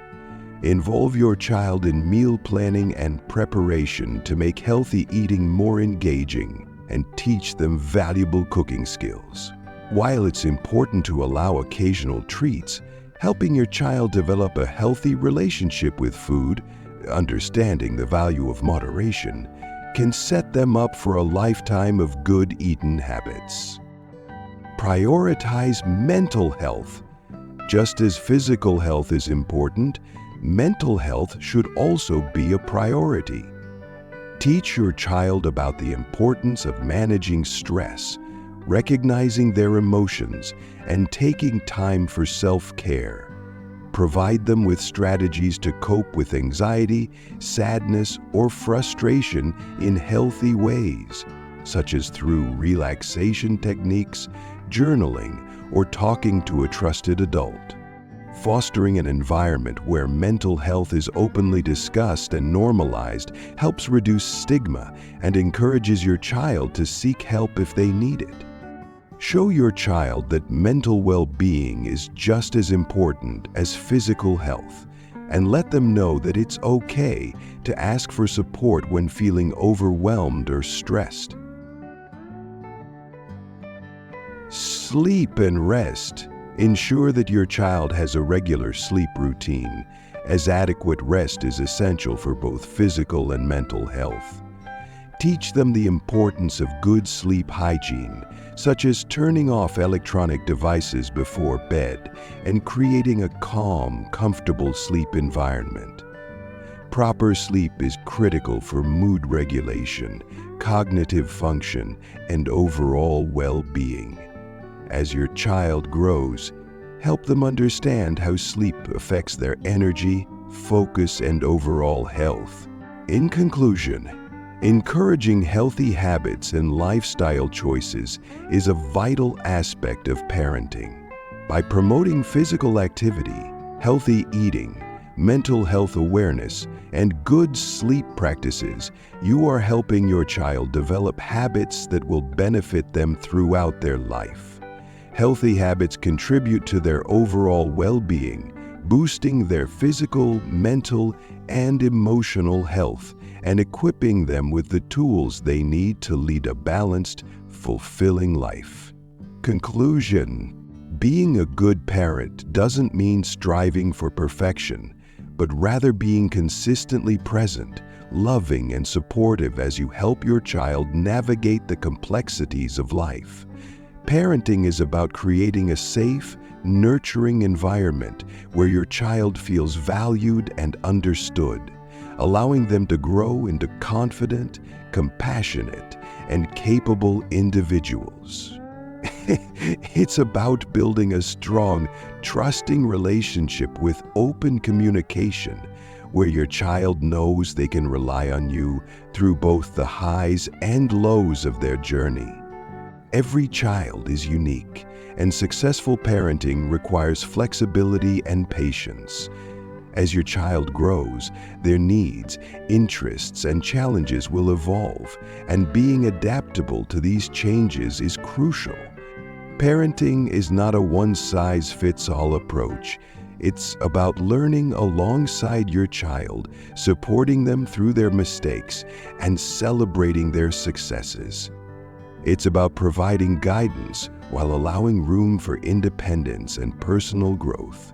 Involve your child in meal planning and preparation to make healthy eating more engaging and teach them valuable cooking skills. While it's important to allow occasional treats, helping your child develop a healthy relationship with food, understanding the value of moderation, can set them up for a lifetime of good eating habits. Prioritize mental health. Just as physical health is important, mental health should also be a priority. Teach your child about the importance of managing stress, recognizing their emotions, and taking time for self-care. Provide them with strategies to cope with anxiety, sadness, or frustration in healthy ways, such as through relaxation techniques, journaling, or talking to a trusted adult. Fostering an environment where mental health is openly discussed and normalized helps reduce stigma and encourages your child to seek help if they need it. Show your child that mental well-being is just as important as physical health, and let them know that it's okay to ask for support when feeling overwhelmed or stressed. Sleep and rest. Ensure that your child has a regular sleep routine, as adequate rest is essential for both physical and mental health. Teach them the importance of good sleep hygiene, such as turning off electronic devices before bed and creating a calm, comfortable sleep environment. Proper sleep is critical for mood regulation, cognitive function, and overall well-being. As your child grows, help them understand how sleep affects their energy, focus, and overall health. In conclusion, encouraging healthy habits and lifestyle choices is a vital aspect of parenting. By promoting physical activity, healthy eating, mental health awareness, and good sleep practices, you are helping your child develop habits that will benefit them throughout their life. Healthy habits contribute to their overall well-being, boosting their physical, mental, and emotional health, and equipping them with the tools they need to lead a balanced, fulfilling life. Conclusion: Being a good parent doesn't mean striving for perfection, but rather being consistently present, loving, and supportive as you help your child navigate the complexities of life. Parenting is about creating a safe, nurturing environment where your child feels valued and understood, allowing them to grow into confident, compassionate, and capable individuals. It's about building a strong, trusting relationship with open communication, where your child knows they can rely on you through both the highs and lows of their journey. Every child is unique, and successful parenting requires flexibility and patience. As your child grows, their needs, interests, and challenges will evolve, and being adaptable to these changes is crucial. Parenting is not a one-size-fits-all approach. It's about learning alongside your child, supporting them through their mistakes, and celebrating their successes. It's about providing guidance while allowing room for independence and personal growth.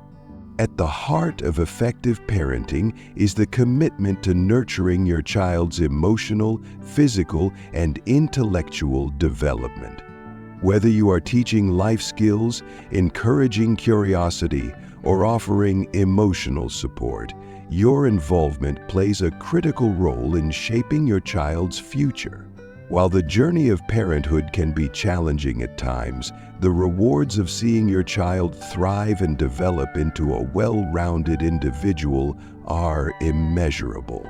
At the heart of effective parenting is the commitment to nurturing your child's emotional, physical, and intellectual development. Whether you are teaching life skills, encouraging curiosity, or offering emotional support, your involvement plays a critical role in shaping your child's future. While the journey of parenthood can be challenging at times, the rewards of seeing your child thrive and develop into a well-rounded individual are immeasurable.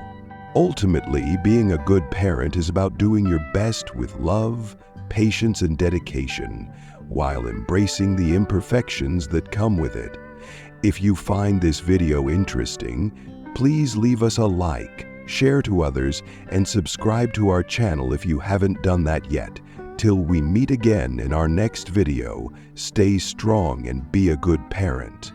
Ultimately, being a good parent is about doing your best with love, patience, and dedication, while embracing the imperfections that come with it. If you find this video interesting, please leave us a like, share to others, and subscribe to our channel if you haven't done that yet. Till we meet again in our next video, stay strong and be a good parent.